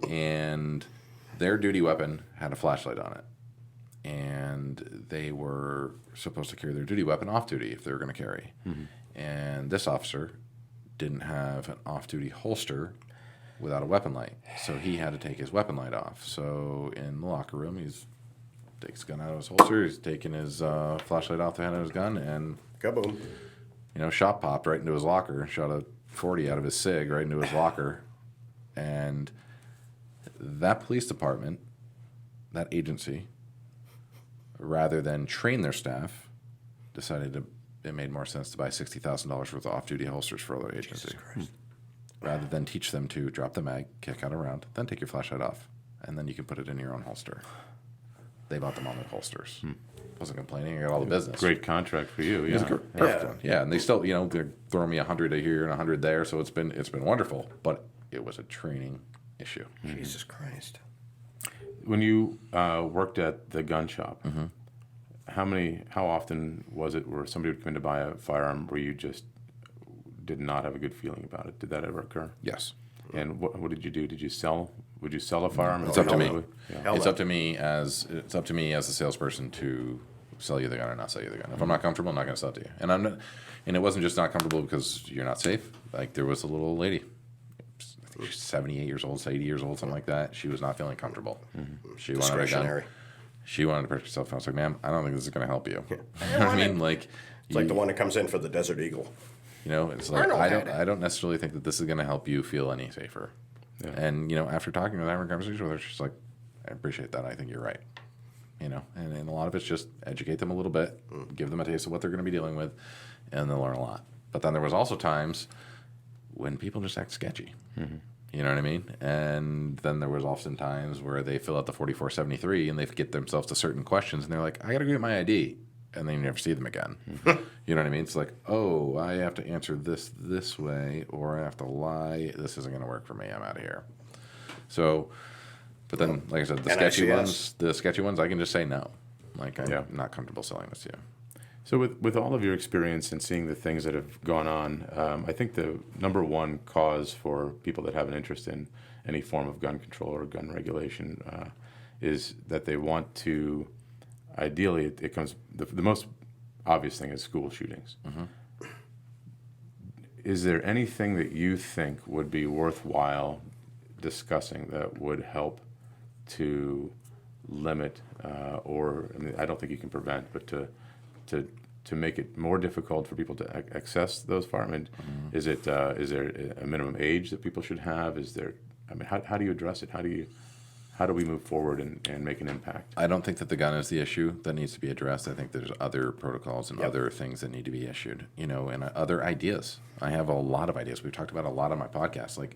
And their duty weapon had a flashlight on it. and they were supposed to carry their duty weapon off duty if they were going to carry. And this officer didn't have an off-duty holster without a weapon light, so he had to take his weapon light off. So in the locker room, he's takes his gun out of his holster, he's taking his flashlight off the hand of his gun, and Kaboom. shot popped right into his locker, shot a 40 out of his SIG right into his locker. And that police department, that agency, rather than train their staff, decided it made more sense to buy $60,000 worth of off-duty holsters for other agency. Rather than teach them to drop the mag, kick out a round, then take your flashlight off, and then you can put it in your own holster. They bought them all with holsters. Wasn't complaining. I got all the business. Great contract for you. Yeah. Perfect one. Yeah, and they still, they're throwing me 100 here and 100 there, so it's been wonderful. But it was a training issue. Jesus Christ. When you worked at the gun shop, how often was it where somebody would come in to buy a firearm where you just did not have a good feeling about it? Did that ever occur? Yes. And what did you do? Would you sell a firearm? It's up to me. Yeah. It's up to me as a salesperson to sell you the gun or not sell you the gun. If I'm not comfortable, I'm not going to sell it to you. And I'm not. And it wasn't just not comfortable because you're not safe. Like there was a little lady, I think she's 78 years old, 80 years old, something like that. She was not feeling comfortable. She wanted a gun. She wanted to purchase herself. I was like, ma'am, I don't think this is going to help you. You know what I mean? Like, It's like the one that comes in for the Desert Eagle. It's like I don't necessarily think that this is going to help you feel any safer. Yeah. And after talking to her, having a conversation with her, she's like, I appreciate that. I think you're right. And a lot of it's just educate them a little bit, give them a taste of what they're going to be dealing with, and they'll learn a lot. But then there was also times when people just act sketchy. You know what I mean? And then there was often times where they fill out the 4473 and they get themselves to certain questions, and they're like, I got to go get my ID. And then you never see them again. You know what I mean? It's like, oh, I have to answer this way, or I have the lie. This isn't going to work for me. I'm out of here. So, but then, like I said, the sketchy ones, I can just say no. Like, I'm not comfortable selling this to you. So with all of your experience and seeing the things that have gone on, I think the number one cause for people that have an interest in any form of gun control or gun regulation is that they want to, ideally, it comes, the most obvious thing is school shootings. Is there anything that you think would be worthwhile discussing that would help to limit, I don't think you can prevent, but to make it more difficult for people to access those firearms? Is there a minimum age that people should have? How do you address it? How do we move forward and make an impact? I don't think that the gun is the issue that needs to be addressed. I think there's other protocols and other things that need to be issued, and other ideas. I have a lot of ideas. We've talked about a lot on my podcast. Like,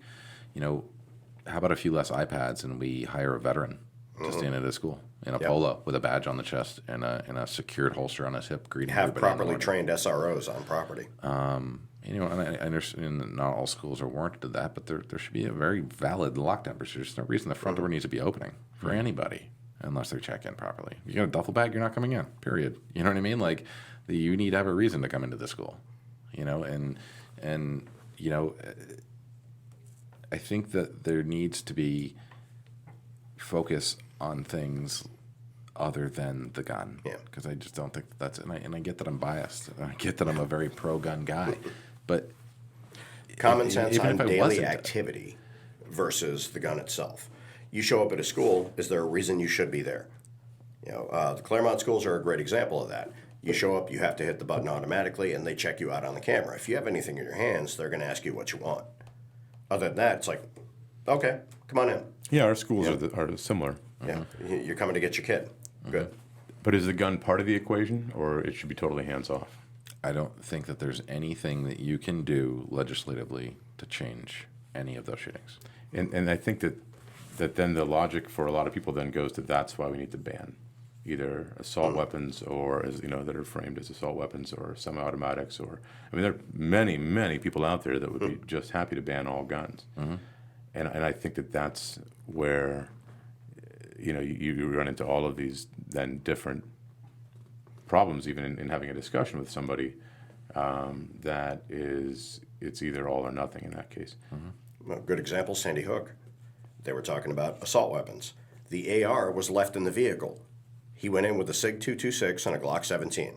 how about a few less iPads and we hire a veteran to stand at a school in a polo with a badge on the chest and a secured holster on his hip, greeting Have everybody properly trained SROs on property. And I understand that not all schools are warranted to that, but there should be a very valid lockdown procedure. There's no reason the front door needs to be opening for anybody unless they check in properly. If you got a duffel bag, you're not coming in, period. You know what I mean? Like, you need to have a reason to come into the school, I think that there needs to be focus on things other than the gun. Because I just don't think that's it. And I get that I'm biased. I get that I'm a very pro-gun guy. But common sense on daily activity versus the gun itself. You show up at a school, is there a reason you should be there? The Claremont schools are a great example of that. You show up, you have to hit the button automatically, and they check you out on the camera. If you have anything in your hands, they're going to ask you what you want. Other than that, it's like, okay, come on in. Yeah, our schools are similar. Yeah, you're coming to get your kid. Good. But is the gun part of the equation, or it should be totally hands-off? I don't think that there's anything that you can do legislatively to change any of those shootings. And I think that then the logic for a lot of people then goes to that's why we need to ban either assault weapons or, as that are framed as assault weapons or semi-automatics there are many people out there that would be just happy to ban all guns. And I think that that's where you run into all of these then different problems, even in having a discussion with somebody that it's either all or nothing in that case. Well, good example, Sandy Hook. They were talking about assault weapons. The AR was left in the vehicle. He went in with a SIG 226 and a Glock 17.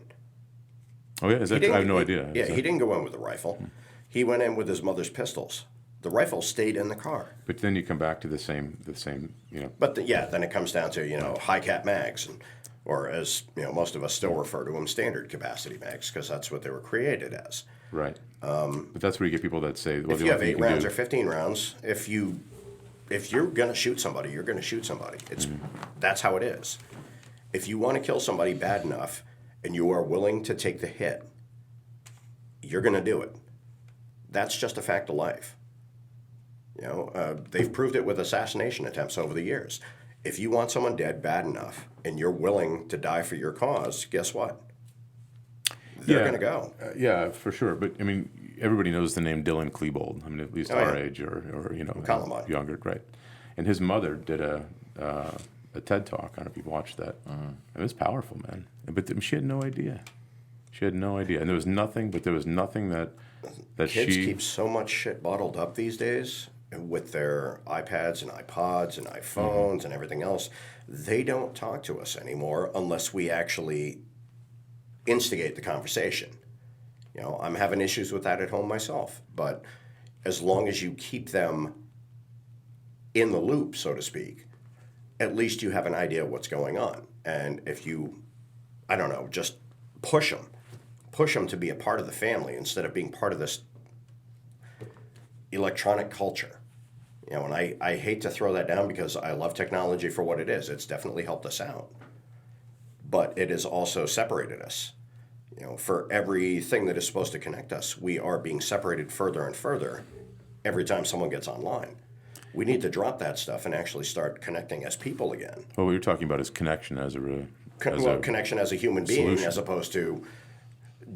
Oh yeah, is that true? I have no idea. Yeah, he didn't go in with a rifle. He went in with his mother's pistols. The rifle stayed in the car. But then you come back to the same, But then it comes down to high cap mags, or as most of us still refer to them, standard capacity mags, because that's what they were created as. Right. But that's where you get people that say, well, If you have 8 rounds or 15 rounds, if you're gonna shoot somebody, you're gonna shoot somebody. That's how it is. If you want to kill somebody bad enough, and you are willing to take the hit, you're gonna do it. That's just a fact of life. They've proved it with assassination attempts over the years. If you want someone dead bad enough and you're willing to die for your cause, guess what? They're going to go. Yeah, for sure. But, I mean, everybody knows the name Dylan Klebold. I mean, at least our age or Columbine. younger, right. And his mother did a TED Talk. I don't know if you've watched that. It was powerful, man. But she had no idea. She had no idea. And there was nothing that Kids keep so much shit bottled up these days with their iPads and iPods and iPhones and everything else. They don't talk to us anymore unless we actually instigate the conversation. I'm having issues with that at home myself, but as long as you keep them in the loop, so to speak, at least you have an idea of what's going on. And if you, just push them to be a part of the family instead of being part of this electronic culture. And I hate to throw that down because I love technology for what it is. It's definitely helped us out. But it has also separated us. For everything that is supposed to connect us, we are being separated further and further every time someone gets online. We need to drop that stuff and actually start connecting as people again. Well, what you're talking about is connection as a connection as a human being, solution. As opposed to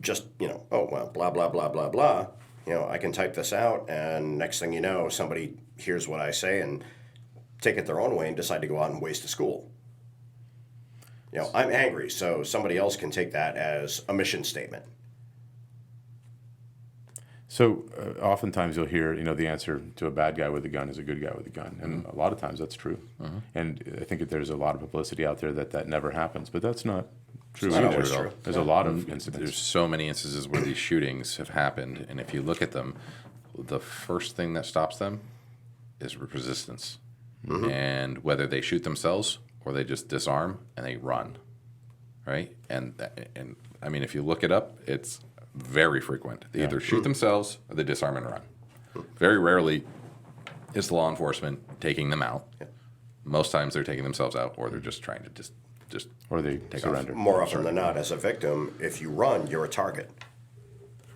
just, blah, blah, blah, blah, blah. I can type this out, and next thing you know, somebody hears what I say and take it their own way and decide to go out and waste a school. I'm angry, so somebody else can take that as a mission statement. So oftentimes you'll hear, the answer to a bad guy with a gun is a good guy with a gun. And a lot of times that's true. And I think that there's a lot of publicity out there that never happens. But that's not true either at all. There's a lot of incidents. There's so many instances where these shootings have happened. And if you look at them, the first thing that stops them is resistance. And whether they shoot themselves or they just disarm and they run. Right? And I mean, if you look it up, it's very frequent. They either shoot themselves or they disarm and run. Very rarely is law enforcement taking them out. Most times they're taking themselves out, or they're just trying to just or they take surrender. More often than not, as a victim, if you run, you're a target.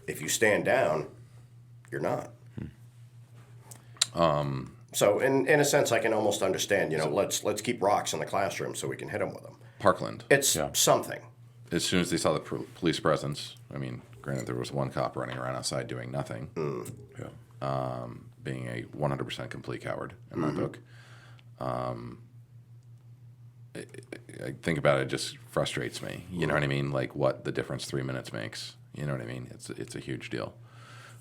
If you stand down, you're not. So in a sense, I can almost understand. Let's keep rocks in the classroom so we can hit them with them. Parkland. It's something. As soon as they saw the police presence, I mean, granted, there was one cop running around outside doing nothing, being a 100% complete coward in my book. I think about it, it just frustrates me. You know what I mean? Like what the difference 3 minutes makes. You know what I mean? It's a huge deal.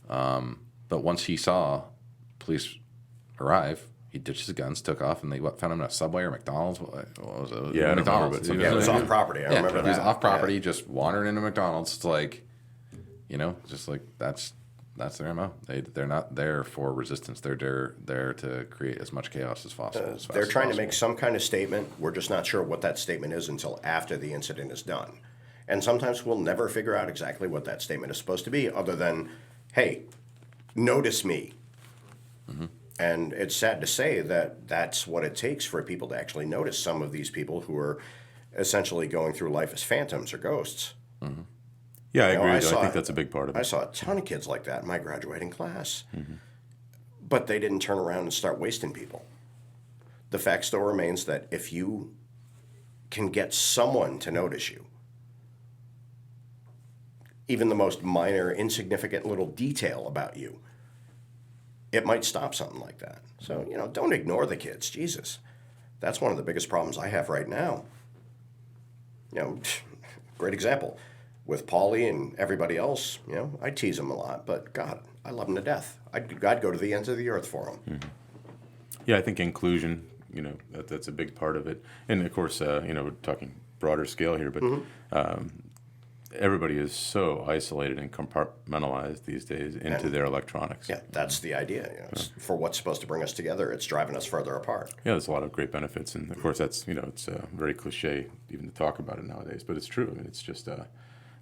But once he saw police arrive, he ditched his guns, took off, and they found him in a Subway or McDonald's. What was it? Yeah, McDonald's. It was off property. I remember that. He was off property, just wandering into McDonald's. It's like, just like that's their MO. They're not there for resistance. They're there to create as much chaos as possible. They're trying to make some kind of statement. We're just not sure what that statement is until after the incident is done. And sometimes we'll never figure out exactly what that statement is supposed to be, other than, hey, notice me. And it's sad to say that that's what it takes for people to actually notice some of these people who are essentially going through life as phantoms or ghosts. Yeah, I agree. I think that's a big part of it. I saw a ton of kids like that in my graduating class. But they didn't turn around and start wasting people. The fact still remains that if you can get someone to notice you, even the most minor, insignificant little detail about you, it might stop something like that. So, don't ignore the kids. Jesus. That's one of the biggest problems I have right now. Great example. With Paulie and everybody else, I tease them a lot, but God, I love them to death. I'd go to the ends of the earth for them. Yeah, I think inclusion, that's a big part of it. And of course, we're talking broader scale here, but everybody is so isolated and compartmentalized these days into their electronics. Yeah, that's the idea. It's for what's supposed to bring us together, it's driving us further apart. Yeah, there's a lot of great benefits, and of course that's it's very cliche even to talk about it nowadays, but it's true. I mean, it's just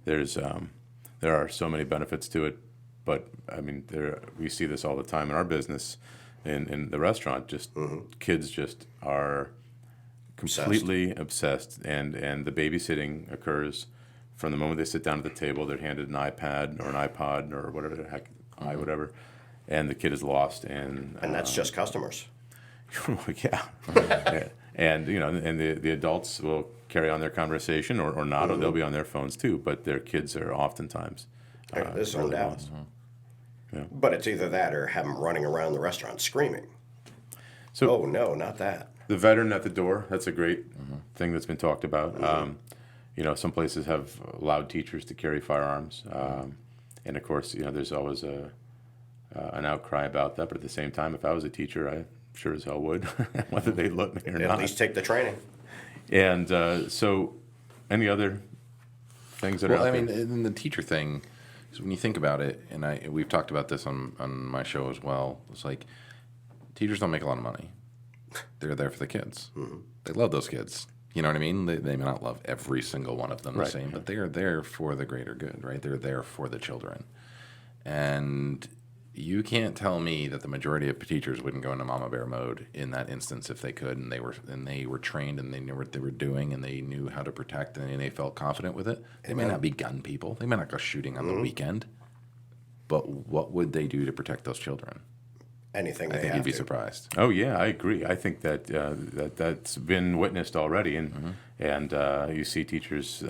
there are so many benefits to it, but I mean we see this all the time in our business, in the restaurant. Just kids just are completely obsessed, and the babysitting occurs. From the moment they sit down at the table, they're handed an iPad or an iPod or whatever the heck, whatever, and the kid is lost. And that's just customers. Yeah. And and the adults will carry on their conversation or not, or they'll be on their phones too. But their kids are oftentimes They're zoned really out. lost. Yeah. But it's either that or have them running around the restaurant screaming. So, oh no, not that. The veteran at the door, that's a great thing that's been talked about. Some places have allowed teachers to carry firearms. And of course, there's always an outcry about that. But at the same time, if I was a teacher, I sure as hell would, whether they let me or not. At least take the training. And so any other things that are out there? I mean, in the teacher thing, is when you think about it, and we've talked about this on my show as well, it's like teachers don't make a lot of money. They're there for the kids. They love those kids. You know what I mean? They may not love every single one of them the same, but they are there for the greater good, right? They're there for the children. And you can't tell me that the majority of teachers wouldn't go into mama bear mode in that instance if they could, and they were trained, and they knew what they were doing, and they knew how to protect, and they felt confident with it. They may not be gun people. They may not go shooting on the weekend. But what would they do to protect those children? Anything. I think you'd be surprised. Oh yeah, I agree. I think that that's been witnessed already, and you see teachers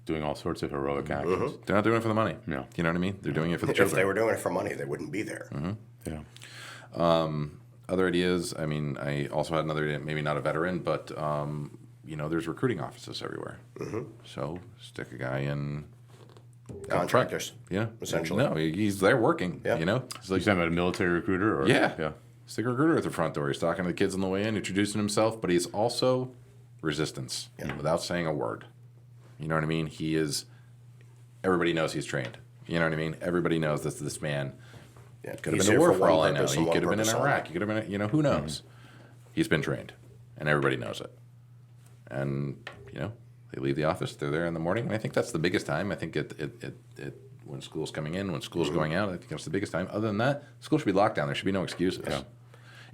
doing all sorts of heroic actions. They're not doing it for the money. No. You know what I mean? They're doing it for the If children. they were doing it for money, they wouldn't be there. Yeah. Other ideas. I mean, I also had another idea, maybe not a veteran, but there's recruiting offices everywhere. So stick a guy in. Contractors. Yeah, essentially. No, he's there working. Yeah. It's Like like, you talking about a military recruiter? Or, yeah. Stick a recruiter at the front door. He's talking to the kids on the way in, introducing himself, but he's also resistance without saying a word. You know what I mean? He is. Everybody knows he's trained. You know what I mean? Everybody knows this man. Yeah, Could have he's been to here war for for all one I know. purpose He and one could have been in purpose only. Iraq. He could have been. Who knows? He's been trained, and everybody knows it. And they leave the office. They're there in the morning, and I think that's the biggest time. I think it when school's coming in, when school's going out, I think that's the biggest time. Other than that, school should be locked down. There should be no excuses. Yeah.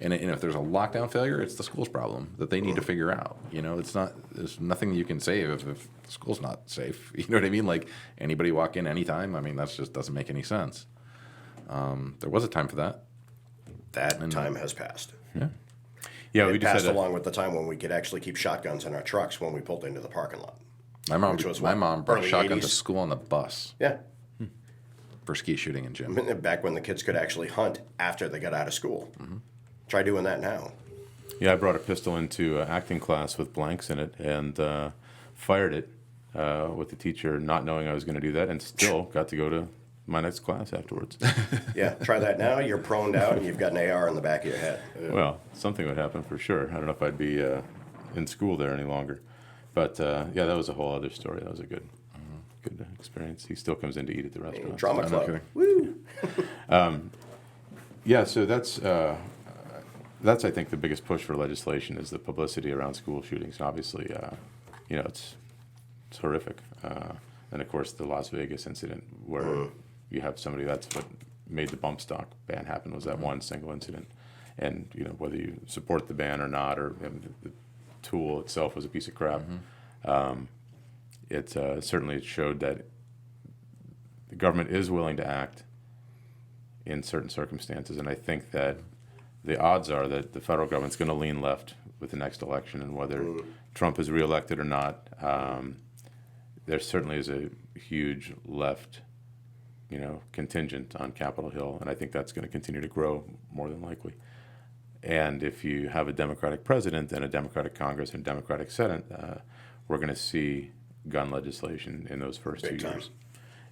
And if there's a lockdown failure, it's the school's problem that they need to figure out. It's not. There's nothing you can save if the school's not safe. You know what I mean? Like anybody walk in anytime. I mean, that just doesn't make any sense. There was a time for that. That time has passed. Yeah, It we just passed had along with the time when we could actually keep shotguns in our trucks when we pulled into the parking lot. My mom brought a early shotgun 80s? to school on the bus Yeah. for skeet shooting in gym. Back when the kids could actually hunt after they got out of school. Try doing that now. Yeah, I brought a pistol into acting class with blanks in it and fired it with the teacher not knowing I was going to do that, and still got to go to my next class afterwards. Yeah, try that now. You're proned out and you've got an AR in the back of your head. Well, something would happen for sure. I don't know if I'd be in school there any longer. But yeah, that was a whole other story. That was a good experience. He still comes in to eat at the restaurant. Drama I'm not club. kidding. Woo! Yeah, so that's I think the biggest push for legislation is the publicity around school shootings. And obviously, it's horrific. And of course, the Las Vegas incident where you have somebody, that's what made the bump stock ban happen, was that one single incident. And whether you support the ban or not, or the tool itself was a piece of crap. It certainly showed that the government is willing to act in certain circumstances, and I think that the odds are that the federal government's going to lean left with the next election, and whether Trump is reelected or not, there certainly is a huge left, contingent on Capitol Hill, and I think that's going to continue to grow more than likely. And if you have a Democratic president and a Democratic Congress and a Democratic Senate, we're going to see gun legislation in those first Big 2 time. years.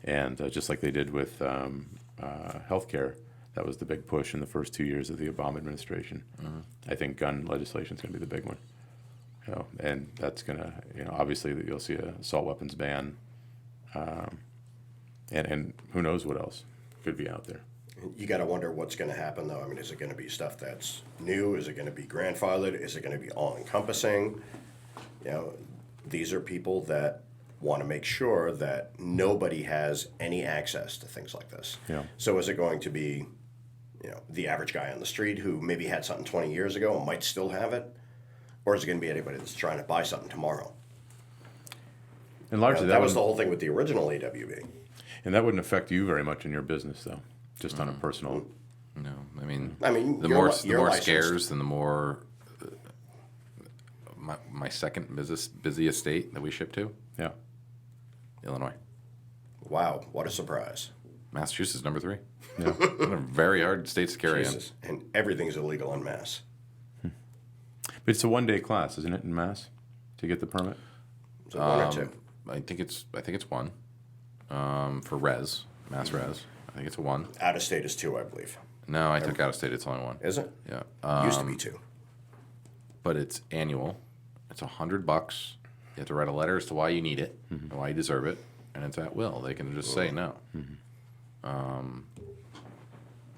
And just like they did with health care, that was the big push in the first 2 years of the Obama administration. I think gun legislation is going to be the big one. and that's gonna, obviously you'll see an assault weapons ban, and who knows what else could be out there. You got to wonder what's going to happen, though. I mean, is it going to be stuff that's new? Is it going to be grandfathered? Is it going to be all-encompassing? These are people that want to make sure that nobody has any access to things like this. Yeah. So is it going to be, the average guy on the street who maybe had something 20 years ago and might still have it? Or is it going to be anybody that's trying to buy something tomorrow? And largely that was the whole thing with the original AWB. And that wouldn't affect you very much in your business, though, just on a personal. No, I mean, the you're more licensed. scares, and the more. My second busiest state that we ship to, Yeah. Illinois. Wow, what a surprise. Massachusetts number 3. Yeah. They're very hard states to carry in. Jesus. And everything's illegal en masse. But it's a one-day class, isn't it, in Mass, to get the permit? Is it one or two? I think it's 1 for res, mass res. I think it's a 1. Out of state is 2, I believe. No, I took out of state. It's only 1. Is it? Yeah. Used to be 2. But it's annual. It's $100. You have to write a letter as to why you need it, and why you deserve it, and it's at will. They can just say no.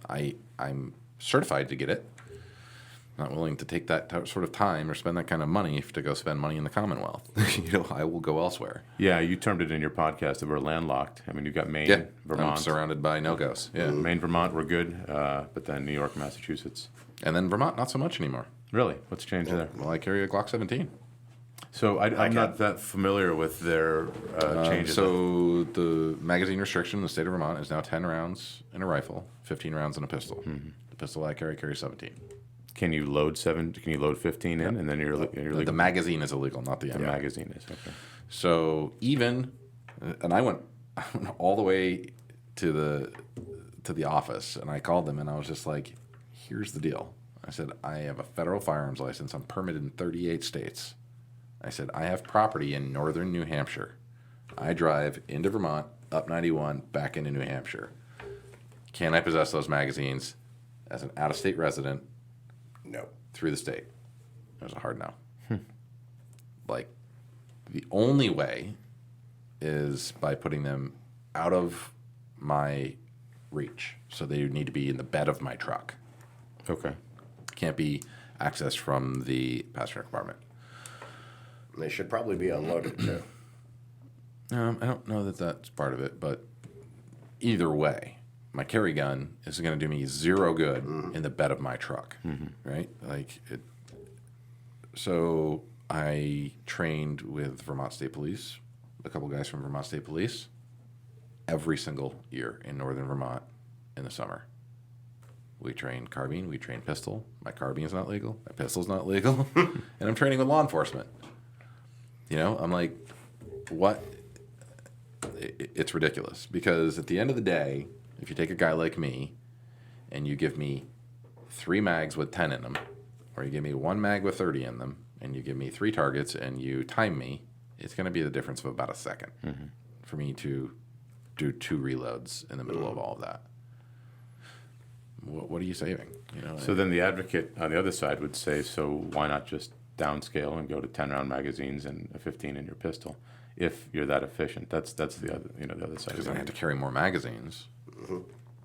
I'm certified to get it. Not willing to take that sort of time or spend that kind of money to go spend money in the Commonwealth. I will go elsewhere. Yeah, you termed it in your podcast that we're landlocked. I mean, you've got Maine, Yeah, Vermont. I'm surrounded by no-goes. Yeah, Maine, Vermont, we're good, but then New York, Massachusetts. and then Vermont, not so much anymore. Really? What's changed there? Well, I carry a Glock 17. So I'm not that familiar with their changes. So the magazine restriction in the state of Vermont is now 10 rounds in a rifle, 15 rounds in a pistol. The pistol I carry 17. Can you load 15 in, and then you're legal? The magazine is illegal, not the The magazine is, okay. So even, and I went all the way to the office, and I called them, and I was just like, "Here's the deal." I said, "I have a federal firearms license. I'm permitted in 38 states." I said, "I have property in northern New Hampshire. I drive into Vermont, up 91, back into New Hampshire. Can I possess those magazines as an out-of-state resident?" No. Through the state. It was a hard no. Like, the only way is by putting them out of my reach. So they need to be in the bed of my truck. Okay. Can't be accessed from the passenger compartment. They should probably be unloaded, too. I don't know that that's part of it, but either way, my carry gun is going to do me zero good in the bed of my truck, right? Like it. So I trained with Vermont State Police, a couple guys from Vermont State Police, every single year in northern Vermont in the summer. We train carbine, we train pistol. My carbine's not legal, my pistol's not legal, and I'm training with law enforcement. I'm like, what? It's ridiculous, because at the end of the day, if you take a guy like me and you give me 3 mags with 10 in them, or you give me 1 mag with 30 in them, and you give me 3 targets and you time me, it's going to be the difference of about a second for me to do 2 reloads in the middle of all of that. What are you saving? So then the advocate on the other side would say, so why not just downscale and go to 10-round magazines and a 15 in your pistol if you're that efficient? That's the other the other side. Because I have to carry more magazines,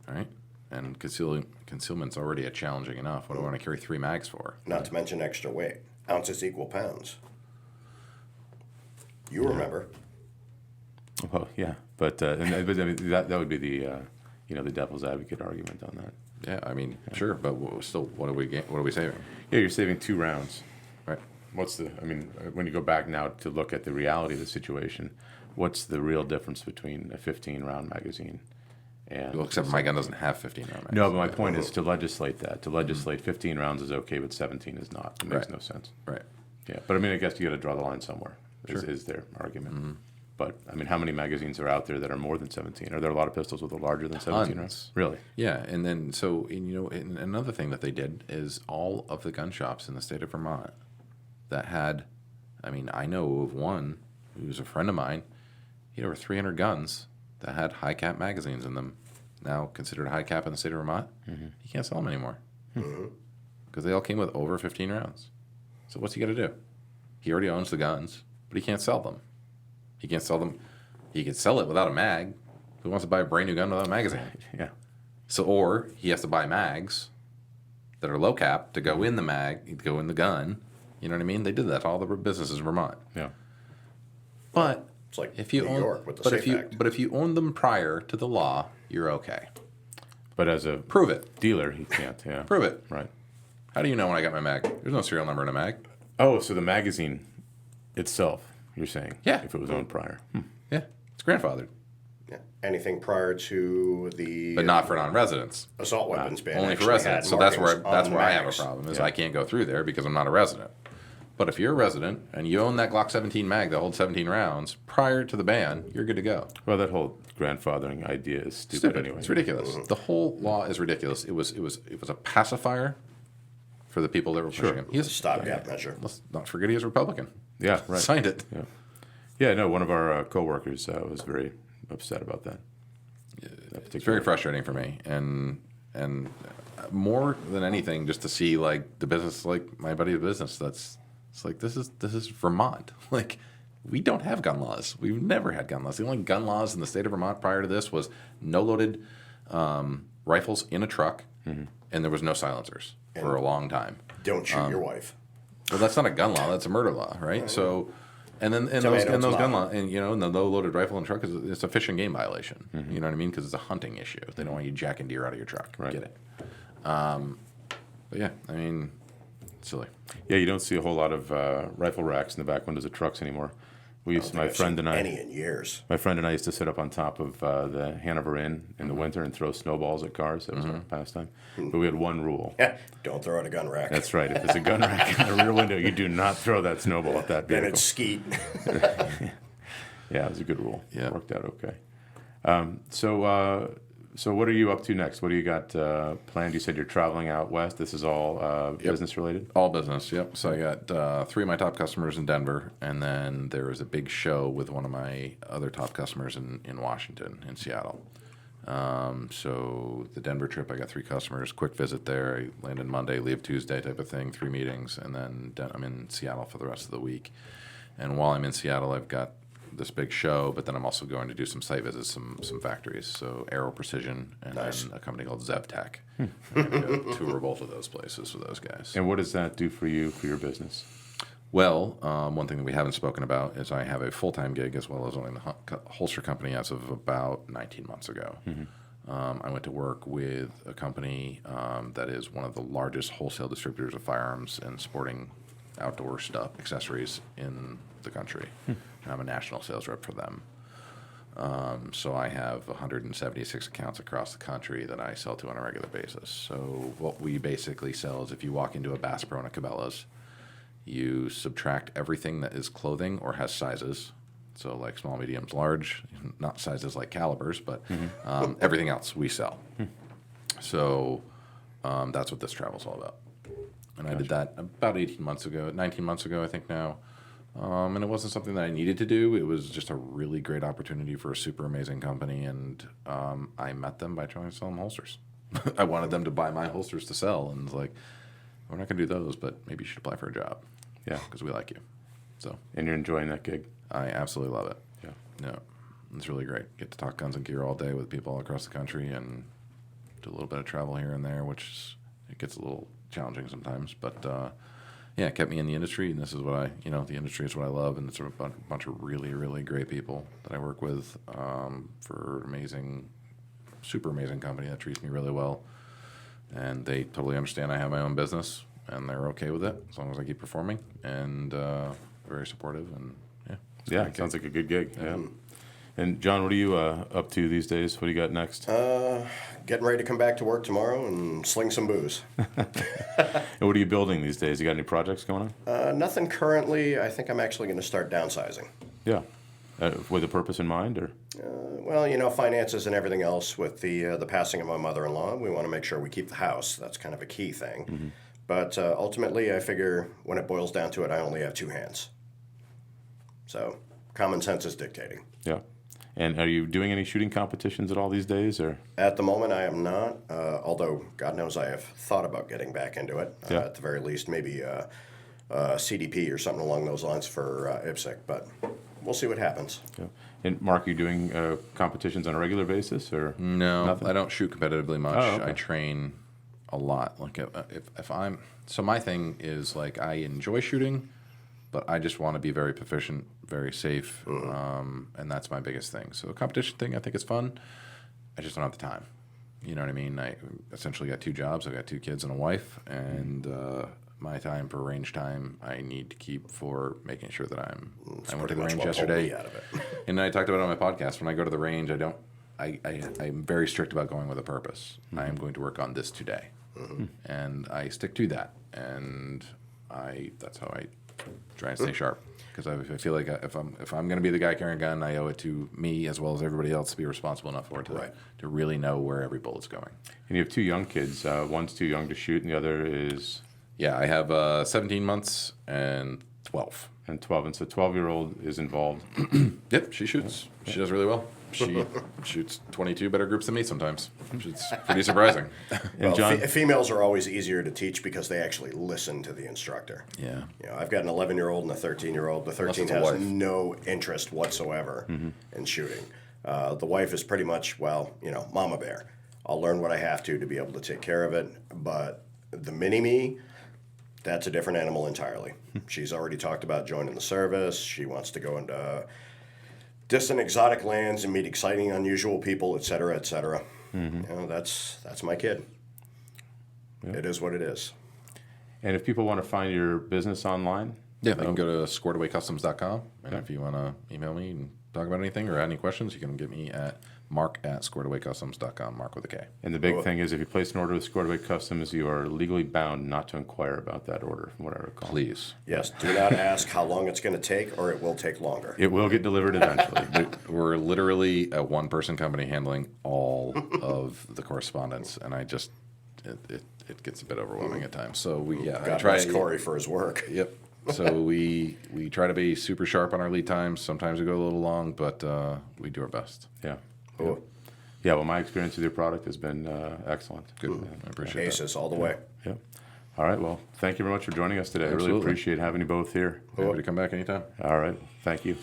right? And concealment's already challenging enough. What do I want to carry 3 mags for? Not to mention extra weight. Ounces equal pounds. You remember. Well, yeah, but I mean, that would be the the devil's advocate argument on that. Yeah, I mean, sure, but still, what are we saving? Yeah, you're saving 2 rounds. Right. When you go back now to look at the reality of the situation, what's the real difference between a 15-round magazine and... Well, except my gun doesn't have 15 round magazines. No, but my point is to legislate that. To legislate 15 rounds is okay, but 17 is not. It makes no sense. Right. Yeah, but I mean, I guess you got to draw the line somewhere, is their argument. But, I mean, how many magazines are out there that are more than 17? Are there a lot of pistols with a larger than 17 rounds? Really? Yeah, and then, and another thing that they did is all of the gun shops in the state of Vermont that had, I know of one who was a friend of mine, he had over 300 guns that had high cap magazines in them, now considered high cap in the state of Vermont. He can't sell them anymore because they all came with over 15 rounds. So what's he got to do? He already owns the guns, but he can't sell them. He can't sell them. He can sell it without a mag. Who wants to buy a brand new gun without a magazine? Yeah. So, or he has to buy mags that are low cap to go in the mag, go in the gun. You know what I mean? They did that to all the businesses in Vermont. Yeah. But It's like if you New own, York with the but SAFE if you Act. but if you own them prior to the law, you're okay. But as a Prove it. dealer, he can't. Yeah. Prove it. Right. How do you know when I got my mag? There's no serial number in a mag. Oh, so the magazine itself, you're saying? Yeah. If it was owned prior. Yeah, it's grandfathered, Yeah. Anything prior to the but not for non-residents. assault weapons ban. Only for actually residents. had So that's where markings on I have a mags. problem. Is Yeah. I can't go through there because I'm not a resident. But if you're a resident and you own that Glock 17 mag that holds 17 rounds prior to the ban, you're good to go. Well, that whole grandfathering idea is stupid anyway. It's ridiculous. The whole law is ridiculous. It was a pacifier for the people that were pushing him. It's a stopgap measure. Let's not forget he is Republican. Yeah, right. Signed it. Yeah. Yeah, no, one of our coworkers was very upset about that. It's very frustrating for me, and more than anything, just to see like the business, like my buddy's business. It's like this is Vermont. Like we don't have gun laws. We've never had gun laws. The only gun laws in the state of Vermont prior to this was no loaded rifles in a truck, and there was no silencers for a long time. Don't shoot your wife. Well, that's not a gun law. That's a murder law, right? So, and then those Tomato, gun tomato. law, and and the low loaded rifle and truck it's a fish and game violation. You know what I mean? Because it's a hunting issue. They don't want you jacking deer out of your truck. Right. Get it? But yeah, I mean, silly. Yeah, you don't see a whole lot of rifle racks in the back windows of trucks anymore. We used, my friend and I. Any in years. My friend and I used to sit up on top of the Hanover Inn in the winter and throw snowballs at cars. That was our pastime. But we had one rule. Don't throw it a gun rack. That's right. If there's a gun rack in the rear window, you do not throw that snowball at that Then vehicle. it's skeet. Yeah, it was a good rule. Yeah. It worked out okay. So what are you up to next? What do you got planned? You said you're traveling out west. This is all business related? All business, yep. So I got 3 of my top customers in Denver, and then there was a big show with one of my other top customers in Washington, in Seattle. So the Denver trip, I got 3 customers, quick visit there. I landed Monday, leave Tuesday type of thing, 3 meetings, and then I'm in Seattle for the rest of the week. And while I'm in Seattle, I've got this big show, but then I'm also going to do some site visits, some factories. So Aero Precision and Nice. then a company called ZevTech. I'm going to go tour both of those places with those guys. And what does that do for you, for your business? Well, one thing that we haven't spoken about is I have a full-time gig as well as owning the holster company as of about 19 months ago. I went to work with a company that is one of the largest wholesale distributors of firearms and sporting outdoor stuff, accessories in the country. And I'm a national sales rep for them. So I have 176 accounts across the country that I sell to on a regular basis. So what we basically sell is if you walk into a Bass Pro and a Cabela's, you subtract everything that is clothing or has sizes. So like small, mediums, large, not sizes like calibers, but everything else we sell. So that's what this travel's all about. And I did that about 19 months ago, I think now. And it wasn't something that I needed to do. It was just a really great opportunity for a super amazing company. And I met them by trying to sell them holsters. I wanted them to buy my holsters to sell. And it's like, we're not going to do those, but maybe you should apply for a job. Yeah. Because we like you. So And you're enjoying that gig? I absolutely love it. Yeah. Yeah. It's really great. Get to talk guns and gear all day with people all across the country and do a little bit of travel here and there, which it gets a little challenging sometimes. But yeah, it kept me in the industry, and this is what the industry is what I love, and it's a bunch of really, really great people that I work with for amazing, super amazing company that treats me really well. And they totally understand I have my own business, and they're okay with it as long as I keep performing, and very supportive, and yeah. Yeah, it sounds like a good gig. Yeah. And John, what are you up to these days? What do you got next? Getting ready to come back to work tomorrow and sling some booze. And what are you building these days? You got any projects going on? Nothing currently. I think I'm actually going to start downsizing. Yeah. With a purpose in mind, or? Well, finances and everything else with the passing of my mother-in-law, we want to make sure we keep the house. That's kind of a key thing. But ultimately, I figure when it boils down to it, I only have 2 hands. So common sense is dictating. Yeah. And are you doing any shooting competitions at all these days, or? At the moment, I am not, although God knows I have thought about getting back into it. Yeah. At the very least, maybe CDP or something along those lines for IPSC, but we'll see what happens. Yeah. And Mark, are you doing competitions on a regular basis or No, nothing? I don't shoot competitively much. Oh, okay. I train a lot. Like if I'm, so my thing is like I enjoy shooting, but I just want to be very proficient, very safe, and that's my biggest thing. So the competition thing, I think is fun. I just don't have the time. You know what I mean? I essentially got 2 jobs. I got 2 kids and a wife, and my time for range time I need to keep for making sure that I went to the range yesterday, out of it. and I talked about it on my podcast. When I go to the range, I'm very strict about going with a purpose. I am going to work on this today, and I stick to that. And that's how I try and stay sharp. Because I feel like if I'm going to be the guy carrying a gun, I owe it to me as well as everybody else to be responsible enough for it to really know where every bullet's going. And you have 2 young kids. One's too young to shoot, and the other is... Yeah, I have 17 months and 12. And 12. And so 12-year-old is involved. Yep, she shoots. She does really well. She shoots 22 better groups than me sometimes. It's pretty surprising. And Well, John, females are always easier to teach because they actually listen to the instructor. Yeah. You know, I've got an 11-year-old and a 13-year-old. The 13 it's a has wife. no interest whatsoever in shooting. The wife is pretty much, mama bear. I'll learn what I have to be able to take care of it. But the mini-me, that's a different animal entirely. She's already talked about joining the service. She wants to go into distant exotic lands and meet exciting, unusual people, et cetera, et cetera. That's my kid. Yeah. It is what it is. and if people want to find your business online, Yeah, they can go to squaredawaycustoms.com. And if you want to email me and talk about anything or add any questions, you can get me at mark@squaredawaycustoms.com, Mark with a K. and the big thing is if you place an order with Squared Away Customs, you are legally bound not to inquire about that order, from what I recall. Please. Yes, do not ask how long it's going to take, or it will take longer. It will get delivered eventually. We're literally a one-person company handling all of the correspondence, and it gets a bit overwhelming at times. So I God try. bless Corey for his work. Yep. So we try to be super sharp on our lead times. Sometimes we go a little long, but we do our best. Yeah. Cool. Yeah, well, my experience with your product has been excellent. Good. I appreciate that. Aces all the way. Yep. All right, well, thank you very much for joining us today. I really Absolutely. appreciate having you both here. Happy to come back anytime. All right, thank you.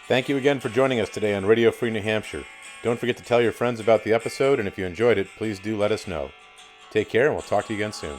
Thank you again for joining us today on Radio Free New Hampshire. Don't forget to tell your friends about the episode, and if you enjoyed it, please do let us know. Take care, and we'll talk to you again soon.